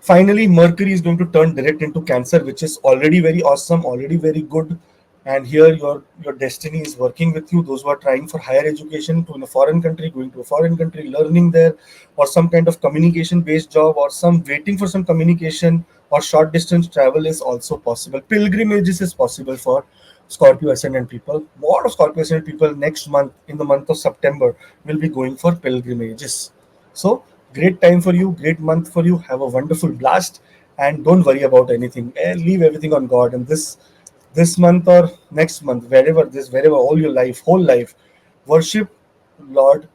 Finally, Mercury is going to turn direct into Cancer, which is already very awesome, already very good. And here your destiny is working with you. Those who are trying for higher education to in a foreign country, going to a foreign country, learning there, or some kind of communication based job, or some waiting for some communication, or short distance travel is also possible. Pilgrimages is possible for Scorpio ascendant people. A lot of Scorpio ascendant people next month, in the month of September, will be going for pilgrimages. So great time for you, great month for you. Have a wonderful blast, and don't worry about anything. Leave everything on God. And this month or next month, wherever all your life, whole life, worship Lord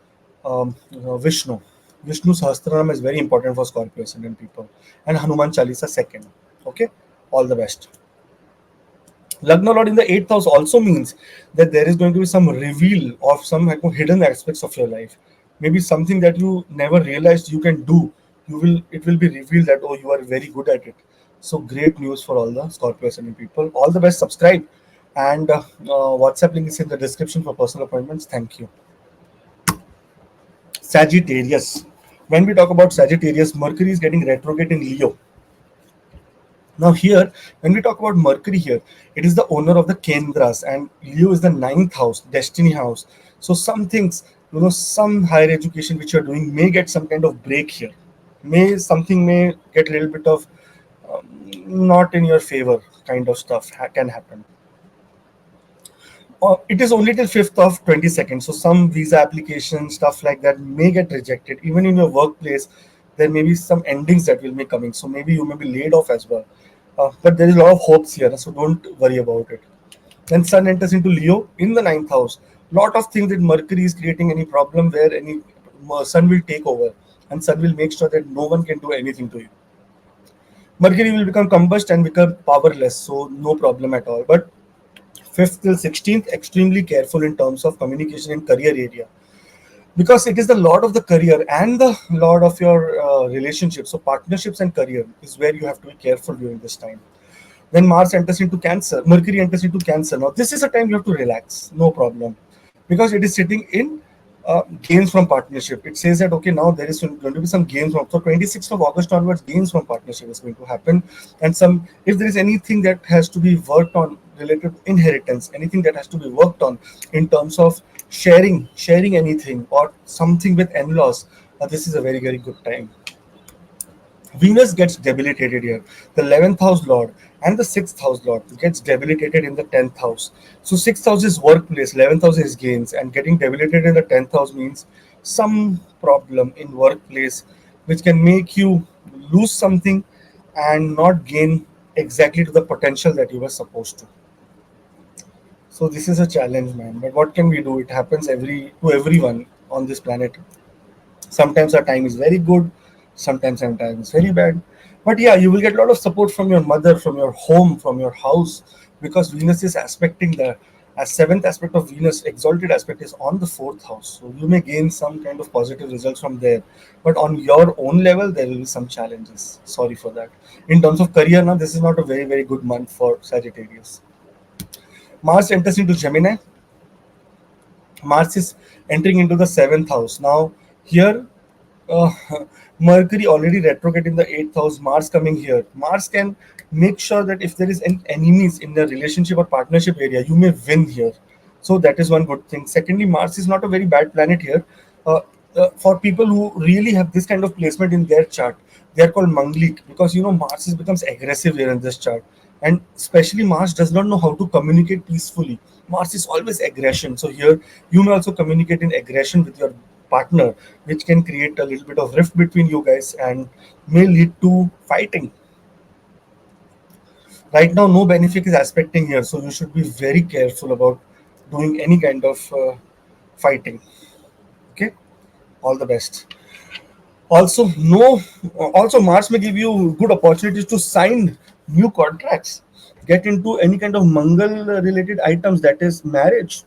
Vishnu. Vishnu Sahasranam is very important for Scorpio ascendant people, and Hanuman Chalisa second. Okay, all the best. Lagna Lord in the eighth house also means that there is going to be some reveal of some like, hidden aspects of your life. Maybe something that you never realized you can do. It will be revealed that oh, you are very good at it. So great news for all the Scorpio ascendant people. All the best. Subscribe, and WhatsApp link is in the description for personal appointments. Thank you. Sagittarius. When we talk about Sagittarius, Mercury is getting retrograde in Leo. Now here, when we talk about Mercury here, it is the owner of the Kendras, and Leo is the ninth house, destiny house. So some things, some higher education which you're doing may get some kind of break here. May get a little bit of not in your favor kind of stuff can happen. It is only till 5th of 22nd, so some visa application stuff like that may get rejected. Even in your workplace, there may be some endings that will be coming, so maybe you may be laid off as well. But there is a lot of hopes here, so don't worry about it. Then Sun enters into Leo in the ninth house. Lot of things that Mercury is creating any problem where any Sun will take over, and Sun will make sure that no one can do anything to you. Mercury will become combust and become powerless, so no problem at all. But 5th till 16th, extremely careful in terms of communication in career area, because it is the lord of the career and the lord of your relationships. So partnerships and career is where you have to be careful during this time. Then Mars enters into Cancer, Mercury enters into Cancer. Now this is a time you have to relax, no problem, because it is sitting in gains from partnership. It says that okay, now there is going to be some gains from, so 26th of August onwards, gains from partnership is going to happen. And some, if there is anything that has to be worked on related to inheritance, anything that has to be worked on in terms of sharing anything or something with in-laws, this is a very very good time. Venus gets debilitated here. The 11th house lord and the 6th house lord gets debilitated in the 10th house. So 6th house is workplace, 11th house is gains, and getting debilitated in the 10th house means some problem in workplace which can make you lose something and not gain exactly to the potential that you were supposed to. So this is a challenge, man. But what can we do? It happens to everyone on this planet. Sometimes our time is very good, sometimes it's very bad. But yeah, you will get a lot of support from your mother, from your home, from your house, because Venus is aspecting the as seventh aspect of Venus, exalted aspect is on the fourth house. So you may gain some kind of positive results from there. But on your own level, there will be some challenges. Sorry for that. In terms of career, now this is not a very, very good month for Sagittarius. Mars enters into Gemini. Mars is entering into the seventh house. Now, here, uh, Mercury already retrograde in the eighth house, Mars coming here. Mars can make sure that if there is any enemies in the relationship or partnership area, you may win here. So that is one good thing. Secondly, Mars is not a very bad planet here. Uh, for people who really have this kind of placement in their chart, they are called Manglik, because Mars becomes aggressive here in this chart, and especially Mars does not know how to communicate peacefully. Mars is always aggression. So here you may also communicate in aggression with your partner, which can create a little bit of rift between you guys and may lead to fighting. Right now, no benefic is aspecting here, so you should be very careful about doing any kind of fighting. Okay, all the best. Also, no, also Mars may give you good opportunities to sign new contracts, get into any kind of Mangal related items, that is marriage.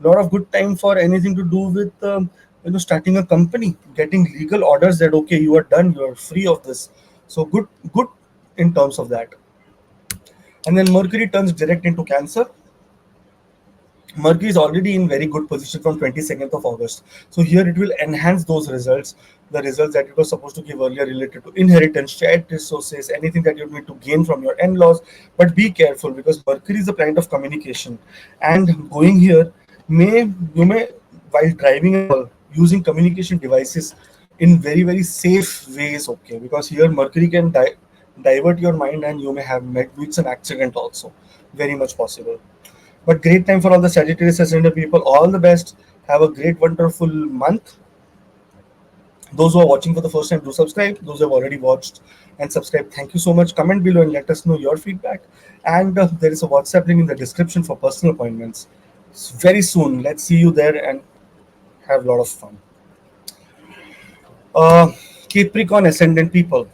Lot of good time for anything to do with starting a company, getting legal orders that okay, you are done, you are free of this. So good in terms of that. And then Mercury turns direct into Cancer. Mercury is already in very good position from 22nd of August. So here it will enhance those results, the results that it was supposed to give earlier related to inheritance, shared resources, anything that you need to gain from your in-laws. But be careful, because Mercury is a planet of communication, and going here you may while driving and all, using communication devices in very very safe ways. Okay, because here Mercury can divert your mind, and you may have meet some accident also, very much possible. But great time for all the Sagittarius ascendant people. All the best. Have a great, wonderful month. Those who are watching for the first time, do subscribe. Those who have already watched and subscribed, thank you so much. Comment below and let us know your feedback. And there is a WhatsApp link in the description for personal appointments. Very soon, let's see you there and have a lot of fun. Uh, Capricorn ascendant people,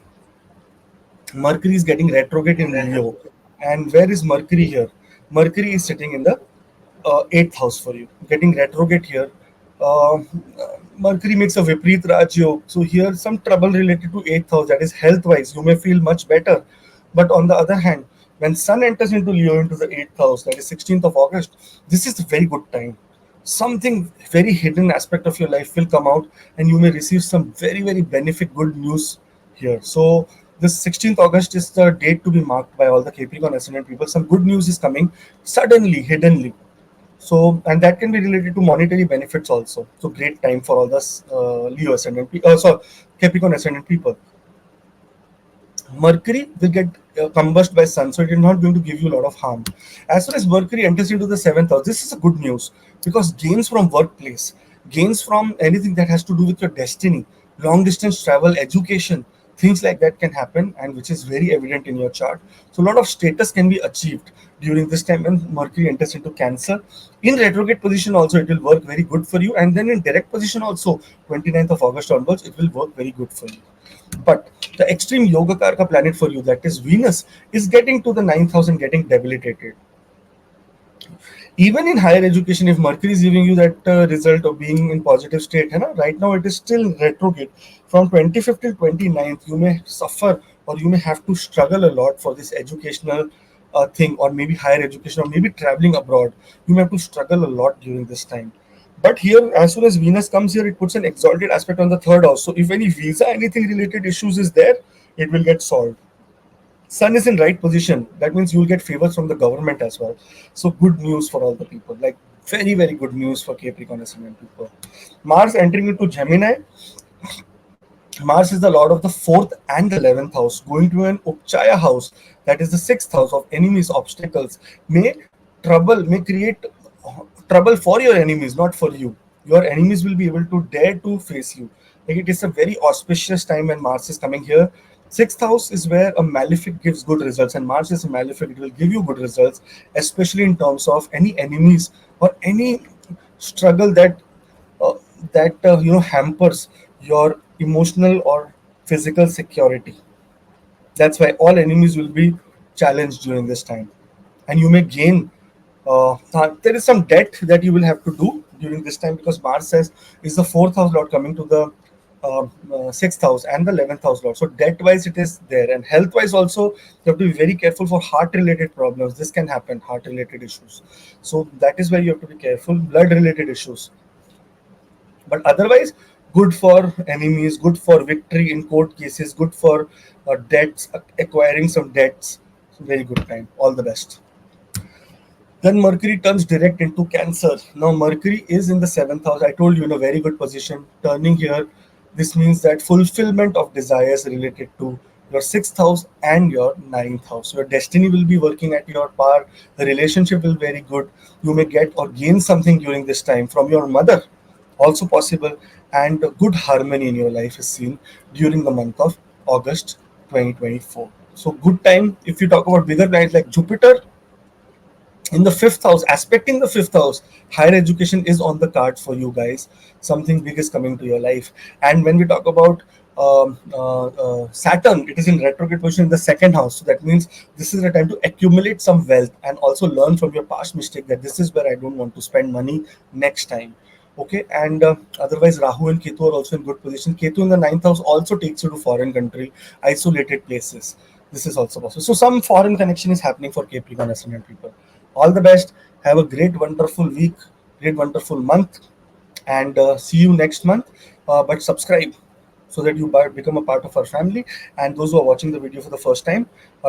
Mercury is getting retrograde in Leo. And where is Mercury here? Mercury is sitting in the eighth house for you, getting retrograde here. Uh, Mercury makes a Viprit Rajyo. So here some trouble related to eighth house, that is health wise. You may feel much better. But on the other hand, when Sun enters into Leo into the eighth house, that is 16th of August, this is a very good time. Something very hidden aspect of your life will come out and you may receive some very, very benefit, good news here. So this 16th August is the date to be marked by all the Capricorn ascendant people. Some good news is coming suddenly, hiddenly. So, and that can be related to monetary benefits also. So, great time for all the Leo ascendant, Capricorn ascendant people. Mercury will get combusted by Sun, so it is not going to give you a lot of harm. As far as Mercury enters into the seventh house, this is a good news because gains from workplace, gains from anything that has to do with your destiny, long distance travel, education, things like that can happen, and which is very evident in your chart. So, a lot of status can be achieved during this time when Mercury enters into Cancer. In retrograde position, also, it will work very good for you, and then in direct position, also, 29th of August onwards, it will work very good for you. But the extreme yoga karka planet for you, that is Venus, is getting to the ninth house and getting debilitated. Even in higher education, if Mercury is giving you that result of being in positive state, right now it is still retrograde. From 25th till 29th, you may suffer or you may have to struggle a lot for this educational thing, or maybe higher education, or maybe traveling abroad. You may have to struggle a lot during this time. But here, as soon as Venus comes here, it puts an exalted aspect on the third house. So if any visa, anything related issues is there, it will get solved. Sun is in right position. That means you will get favors from the government as well. So good news for all the people. Like very, very good news for Capricorn ascendant people. Mars entering into Gemini. Mars is the lord of the fourth and the 11th house, going to an Upchaya house, that is the sixth house of enemies, obstacles, may may create trouble for your enemies, not for you. Your enemies will be able to dare to face you. Like it is a very auspicious time when Mars is coming here. Sixth house is where a malefic gives good results, and Mars is a malefic, it will give you good results, especially in terms of any enemies or any struggle uh, that hampers your emotional or physical security. That's why all enemies will be challenged during this time, and you may gain. There is some debt that you will have to do during this time because Mars says is the fourth house lord coming to the sixth house and the 11th house lord. So debt wise it is there, and health wise also you have to be very careful for heart related problems. This can happen, heart related issues. So that is where you have to be careful. Blood related issues, but otherwise good for enemies, good for victory in court cases, good for debts, acquiring some debts. Very good time, all the best. Then Mercury turns direct into Cancer. Now Mercury is in the seventh house. I told you, in a very good position. Turning here, this means that fulfillment of desires related to your sixth house and your ninth house. Your destiny will be working at your par. The relationship will be very good. You may get or gain something during this time from your mother, also possible, and a good harmony in your life is seen during the month of August 2024. So good time. If you talk about bigger planets like Jupiter, in the fifth house, aspecting the fifth house, higher education is on the cards for you guys. Something big is coming to your life. And when we talk about Saturn, it is in retrograde position in the second house. So that means this is the time to accumulate some wealth and also learn from your past mistake that this is where I don't want to spend money next time. Okay, and otherwise Rahu and Ketu are also in good position. Ketu in the ninth house also takes you to foreign country, isolated places. This is also possible. So some foreign connection is happening for Capricorn ascendant people. All the best. Have a great, wonderful week, great, wonderful month, and see you next month. But subscribe so that you become a part of our family. And those who are watching the video for the first time,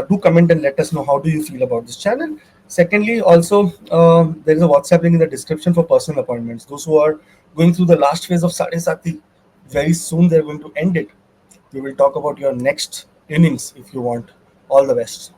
do comment and let us know how do you feel about this channel. Secondly, also there is a WhatsApp link in the description for personal appointments. Those who are going through the last phase of Sade Sati, very soon they're going to end it. We will talk about your next innings if you want. All the best.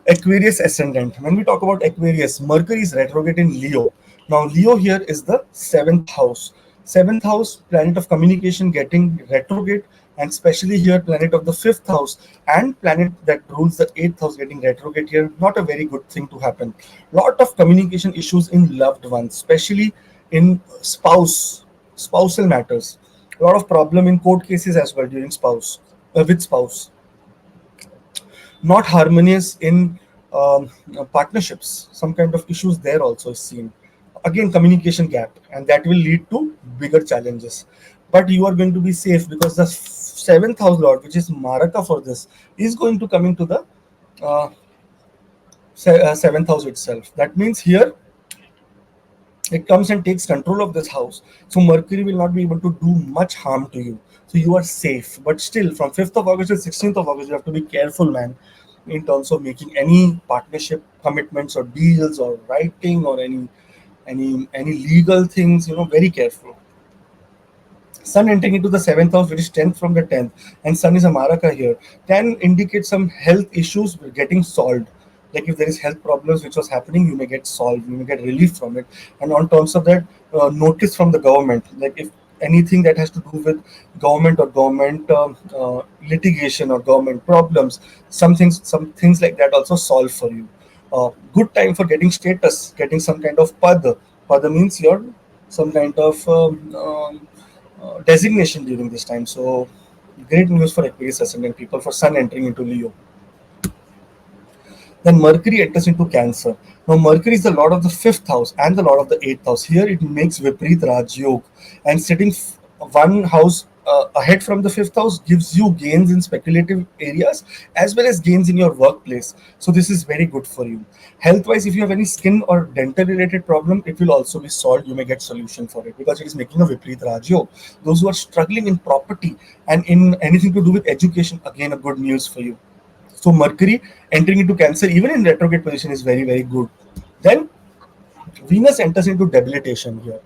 Aquarius ascendant. When we talk about Aquarius, Mercury is retrograde in Leo. Now, Leo here is the seventh house. Seventh house, planet of communication getting retrograde, and especially here, planet of the fifth house and planet that rules the eighth house getting retrograde here. Not a very good thing to happen. Lot of communication issues in loved ones, especially in spousal matters. A lot of problem in court cases as well during with spouse. Not harmonious in partnerships. Some kind of issues there also is seen. Again, communication gap, and that will lead to bigger challenges. But you are going to be safe because the seventh house lord, which is Maraka for this, is going to come into the uh, seventh house itself. That means here it comes and takes control of this house. So Mercury will not be able to do much harm to you. So you are safe. But still, from 5th of August to 16th of August, you have to be careful, man, in terms of making any partnership commitments or deals or writing or any legal things. Very careful. Sun entering into the seventh house, which is 10th from the 10th, and Sun is a Maraka here, can indicate some health issues getting solved. Like if there is health problems which was happening, you may get solved, you may get relief from it. And on terms of that, notice from the government, like if anything that has to do with government or government litigation or government problems, some things like that also solve for you. Good time for getting status, getting some kind of pada. Pada means your some kind of designation during this time. So, great news for Aquarius ascendant people for Sun entering into Leo. Then Mercury enters into Cancer. Now, Mercury is the lord of the fifth house and the lord of the eighth house. Here, it makes Vipreet Raj Yog, and sitting one house ahead from the fifth house gives you gains in speculative areas as well as gains in your workplace. So, this is very good for you. Health wise, if you have any skin or dental related problem, it will also be solved. You may get solution for it because it is making a Vipreet Raj Yog. Those who are struggling in property and in anything to do with education, again, a good news for you. So Mercury entering into Cancer, even in retrograde position, is very, very good. Then Venus enters into debilitation here,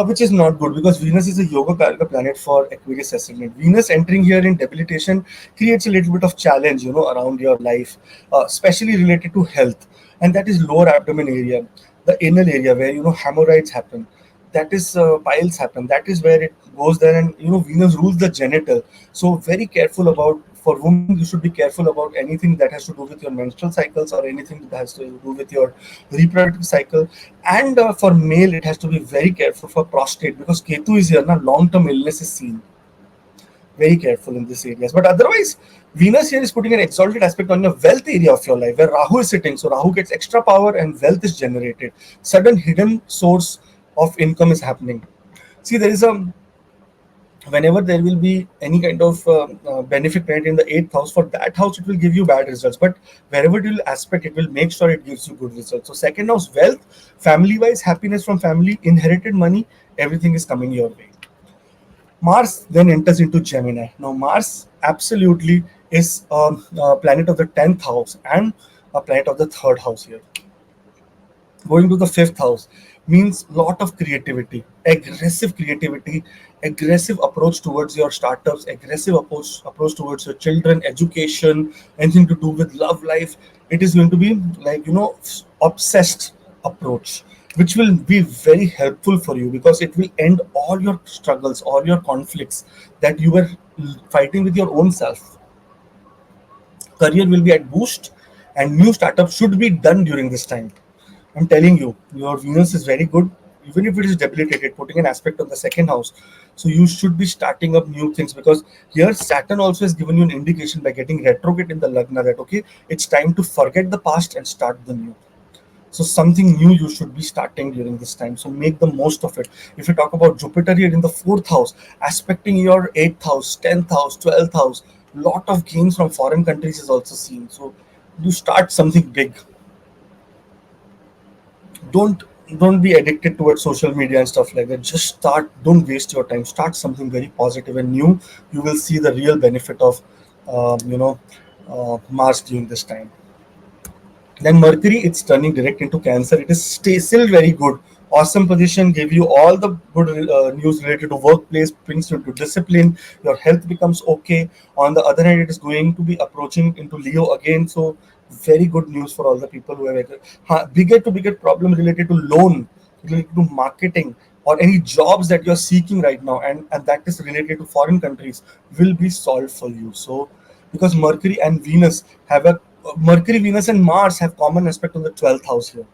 which is not good because Venus is a Yoga Karaka planet for Aquarius ascendant. Venus entering here in debilitation creates a little bit of challenge, around your life, especially related to health, and that is lower abdomen area, the anal area where hemorrhoids happen. That is piles happen. That is where it goes there, and Venus rules the genital. So very careful about for women. You should be careful about anything that has to do with your menstrual cycles or anything that has to do with your reproductive cycle. And for male, it has to be very careful for prostate because Ketu is here. Now, long-term illness is seen. Very careful in this areas. But otherwise, Venus here is putting an exalted aspect on your wealth area of your life where Rahu is sitting. So Rahu gets extra power and wealth is generated. Sudden hidden source of income is happening. See, there is a whenever there will be any kind of benefit planet in the eighth house, for that house it will give you bad results, but wherever it will aspect, it will make sure it gives you good results. So second house, wealth, family wise, happiness from family, inherited money, everything is coming your way. Mars then enters into Gemini. Now Mars absolutely is a planet of the 10th house and a planet of the third house here. Going to the fifth house means lot of creativity, aggressive approach towards your startups, aggressive approach towards your children, education, anything to do with love life. It is going to be like obsessed approach, which will be very helpful for you because it will end all your struggles, all your conflicts that you were fighting with your own self. Career will be at boost, and new startups should be done during this time. I'm telling you, your Venus is very good, even if it is debilitated, putting an aspect on the second house. So you should be starting up new things because here Saturn also has given you an indication by getting retrograde in the Lagna that okay, it's time to forget the past and start the new. So something new you should be starting during this time. So make the most of it. If you talk about Jupiter here in the fourth house, aspecting your eighth house, 10th house, 12th house, lot of gains from foreign countries is also seen. So you start something big. don't don't be addicted towards social media and stuff like that. Just start. Don't waste your time. Start something very positive and new. You will see the real benefit of Mars during this time. Then Mercury, it's turning direct into Cancer. It is still very good. Awesome position, gave you all the good news related to workplace, brings you into discipline. Your health becomes okay. On the other hand, it is going to be approaching into Leo again. So very good news for all the people who have bigger to bigger problem related to loan, related to marketing. or any jobs that you're seeking right now, and that is related to foreign countries, will be solved for you. So because Mercury, Venus, and Mars have common aspect on the 12th house here.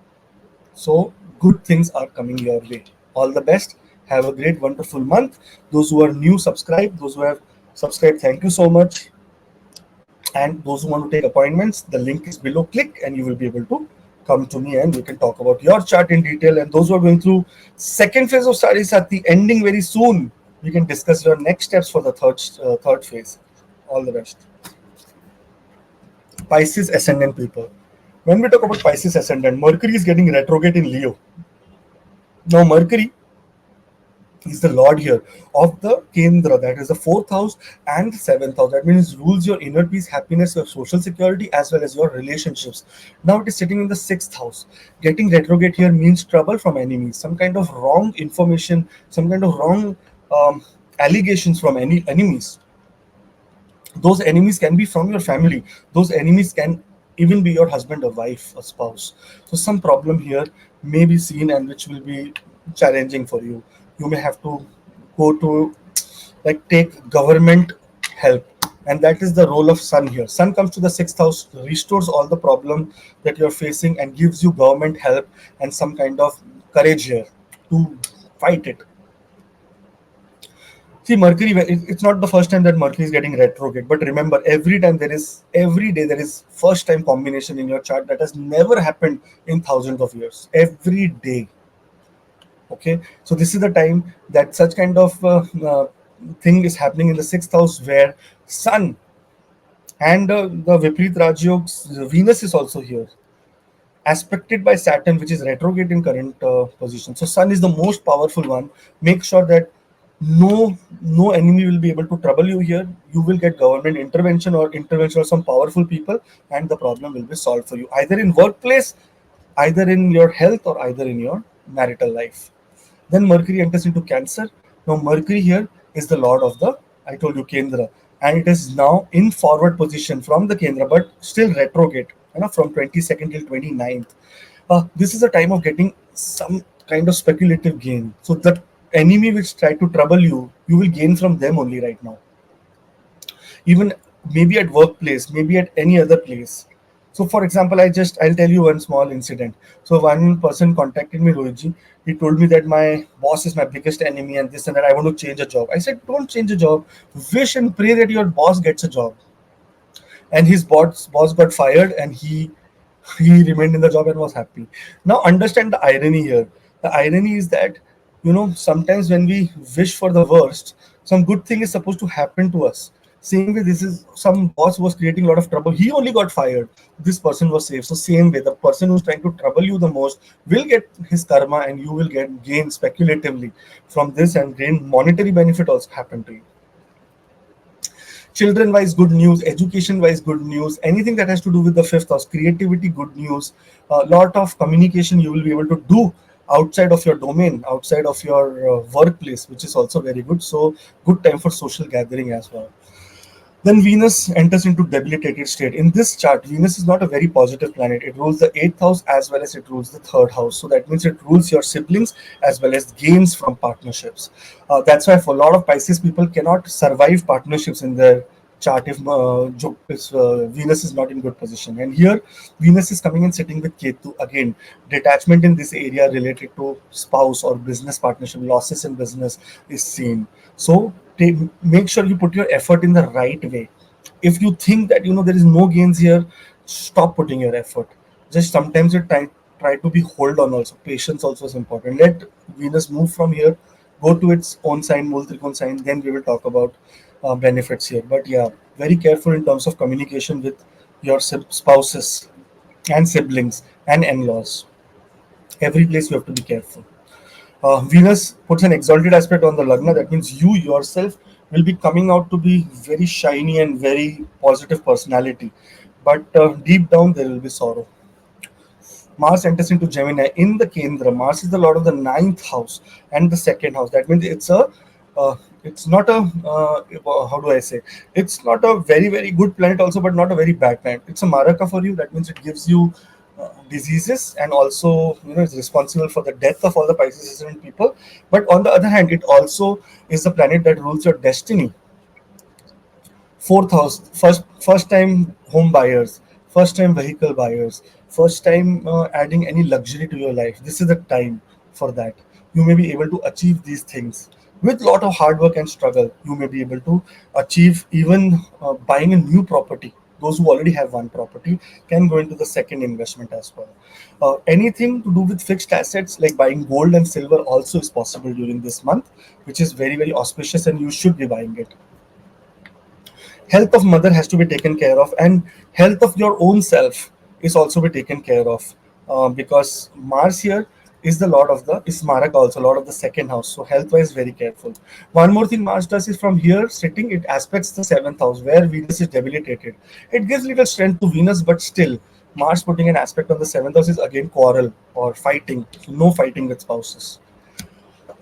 So good things are coming your way. All the best. Have a great, wonderful month. Those who are new, subscribe. Those who have subscribed, thank you so much. And those who want to take appointments, the link is below. Click, and you will be able to come to me, and we can talk about your chart in detail. And those who are going through second phase of studies at the ending very soon, we can discuss your next steps for the third phase. All the best. Pisces ascendant people. When we talk about Pisces ascendant, Mercury is getting retrograde in Leo. Now, Mercury is the lord here of the Kendra, that is the fourth house and seventh house. That means it rules your inner peace, happiness, your social security, as well as your relationships. Now it is sitting in the sixth house. Getting retrograde here means trouble from enemies, some kind of wrong information, some kind of wrong allegations from any enemies. Those enemies can be from your family. Those enemies can even be your husband or wife or spouse. So some problem here may be seen, and which will be challenging for you. You may have to go to, like, take government help, and that is the role of sun here. Sun comes to the sixth house, restores all the problem that you're facing, and gives you government help and some kind of courage here to fight it. See, Mercury, it's not the first time that Mercury is getting retrograde, but remember, every day there is first time combination in your chart that has never happened in thousands of years. Every day. Okay, so this is the time that such kind of thing is happening in the sixth house, where Sun and the Viprit Rajyog, Venus is also here, aspected by Saturn, which is retrograde in current position. So Sun is the most powerful one. Make sure that no enemy will be able to trouble you here. You will get government intervention of some powerful people, and the problem will be solved for you, either in workplace, either in your health, or either in your marital life. Then Mercury enters into Cancer. Now Mercury here is the lord of the, I told you, Kendra, and it is now in forward position from the Kendra, but still retrograde, from 22nd till 29th. This is a time of getting some kind of speculative gain. So the enemy which try to trouble you, you will gain from them only right now. Even maybe at workplace, maybe at any other place. So for example, I'll tell you one small incident. So one person contacted me, Rohitji. He told me that my boss is my biggest enemy and this and that. I want to change a job. I said, don't change a job. Wish and pray that your boss gets a job. And his boss got fired, and he remained in the job and was happy. Now understand the irony here. The irony is that, sometimes when we wish for the worst, some good thing is supposed to happen to us. Same way, this is some boss was creating a lot of trouble. He only got fired. This person was saved. So same way, the person who's trying to trouble you the most will get his karma, and you will get gain speculatively from this, and gain monetary benefit also happen to you. Children wise, good news. Education wise, good news. Anything that has to do with the fifth house, creativity, good news. A lot of communication you will be able to do outside of your domain, outside of your workplace, which is also very good. So good time for social gathering as well. Then Venus enters into debilitated state. In this chart, Venus is not a very positive planet. It rules the eighth house as well as it rules the third house. So that means it rules your siblings as well as gains from partnerships. That's why for a lot of Pisces people cannot survive partnerships in their chart if Venus is not in good position. And here Venus is coming and sitting with Ketu again. Detachment in this area related to spouse or business partnership, losses in business is seen. So make sure you put your effort in the right way. If you think that there is no gains here, stop putting your effort. Just sometimes you try to be hold on also. Patience also is important. Let Venus move from here, go to its own sign, Mool Trikon sign, then we will talk about benefits here. But yeah, very careful in terms of communication with your spouses and siblings and in-laws. Every place you have to be careful. Venus puts an exalted aspect on the Lagna. That means you yourself will be coming out to be very shiny and very positive personality. But deep down, there will be sorrow. Mars enters into Gemini in the Kendra. Mars is the lord of the ninth house and the second house. That means it's not a, how do I say? It's not a very, very good planet also, but not a very bad planet. It's a Maraka for you. That means it gives you diseases, and also is responsible for the death of all the Pisces ascendant people. But on the other hand, it also is the planet that rules your destiny. Fourth house, first time home buyers, first time vehicle buyers, first time adding any luxury to your life. This is the time for that. You may be able to achieve these things with lot of hard work and struggle. You may be able to achieve even buying a new property. Those who already have one property can go into the second investment as well. Anything to do with fixed assets like buying gold and silver also is possible during this month, which is very, very auspicious, and you should be buying it. Health of mother has to be taken care of, and health of your own self is also be taken care of, because Mars here is the lord of the Ismaraka, also lord of the second house. So health wise, very careful. One more thing Mars does is, from here sitting, it aspects the seventh house where Venus is debilitated. It gives little strength to Venus, but still Mars putting an aspect on the seventh house is again quarrel or fighting. So no fighting with spouses.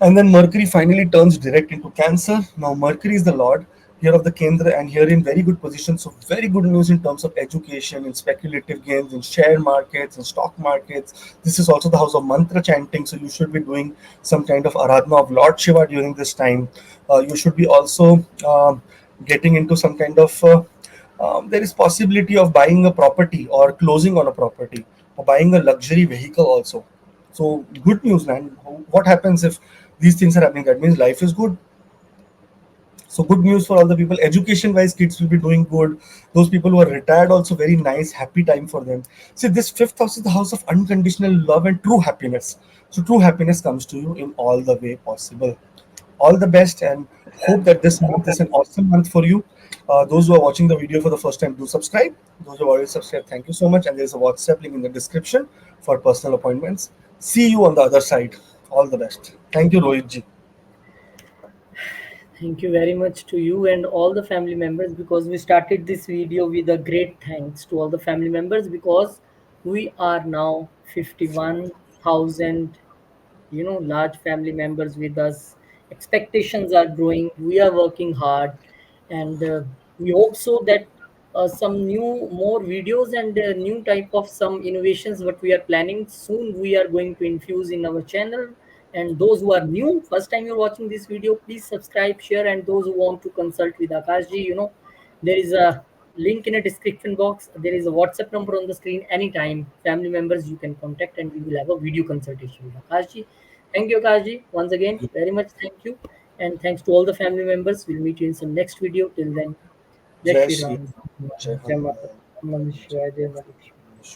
And then Mercury finally turns direct into Cancer. Now Mercury is the Lord here of the Kendra, and here in very good position. So very good news in terms of education, in speculative gains, in share markets, in stock markets. This is also the house of mantra chanting. So you should be doing some kind of aradhana of Lord Shiva during this time. You should be also getting into some kind of there is possibility of buying a property or closing on a property or buying a luxury vehicle also. So good news, man. What happens if these things are happening? That means life is good. So good news for all the people. Education wise, kids will be doing good. Those people who are retired also, very nice, happy time for them. See, this fifth house is the house of unconditional love and true happiness. So true happiness comes to you in all the way possible. All the best, and hope that this month is an awesome month for you. Those who are watching the video for the first time, do subscribe. Those who have already subscribed, thank you so much. And there's a WhatsApp link in the description for personal appointments. See you on the other side. All the best. Thank you, Rohit ji. Thank you very much to you and all the family members, because we started this video with a great thanks to all the family members, because we are now 51,000, large family members with us. Expectations are growing, we are working hard, and we hope so that some new more videos and new type of some innovations what we are planning soon we are going to infuse in our channel. And those who are new, first time you're watching this video, please subscribe, share, and those who want to consult with Akashji, there is a link in a description box. There is a WhatsApp number on the screen. Anytime, family members, you can contact and we will have a video consultation with Akashji. Thank you, Akashji. Once again, very much thank you. And thanks to all the family members. We'll meet you in some next video. Till then, Jai Jai Shri Shri Ram. Jai Jai Mata. Hanuman. Namah Shivaya, Jai Mata.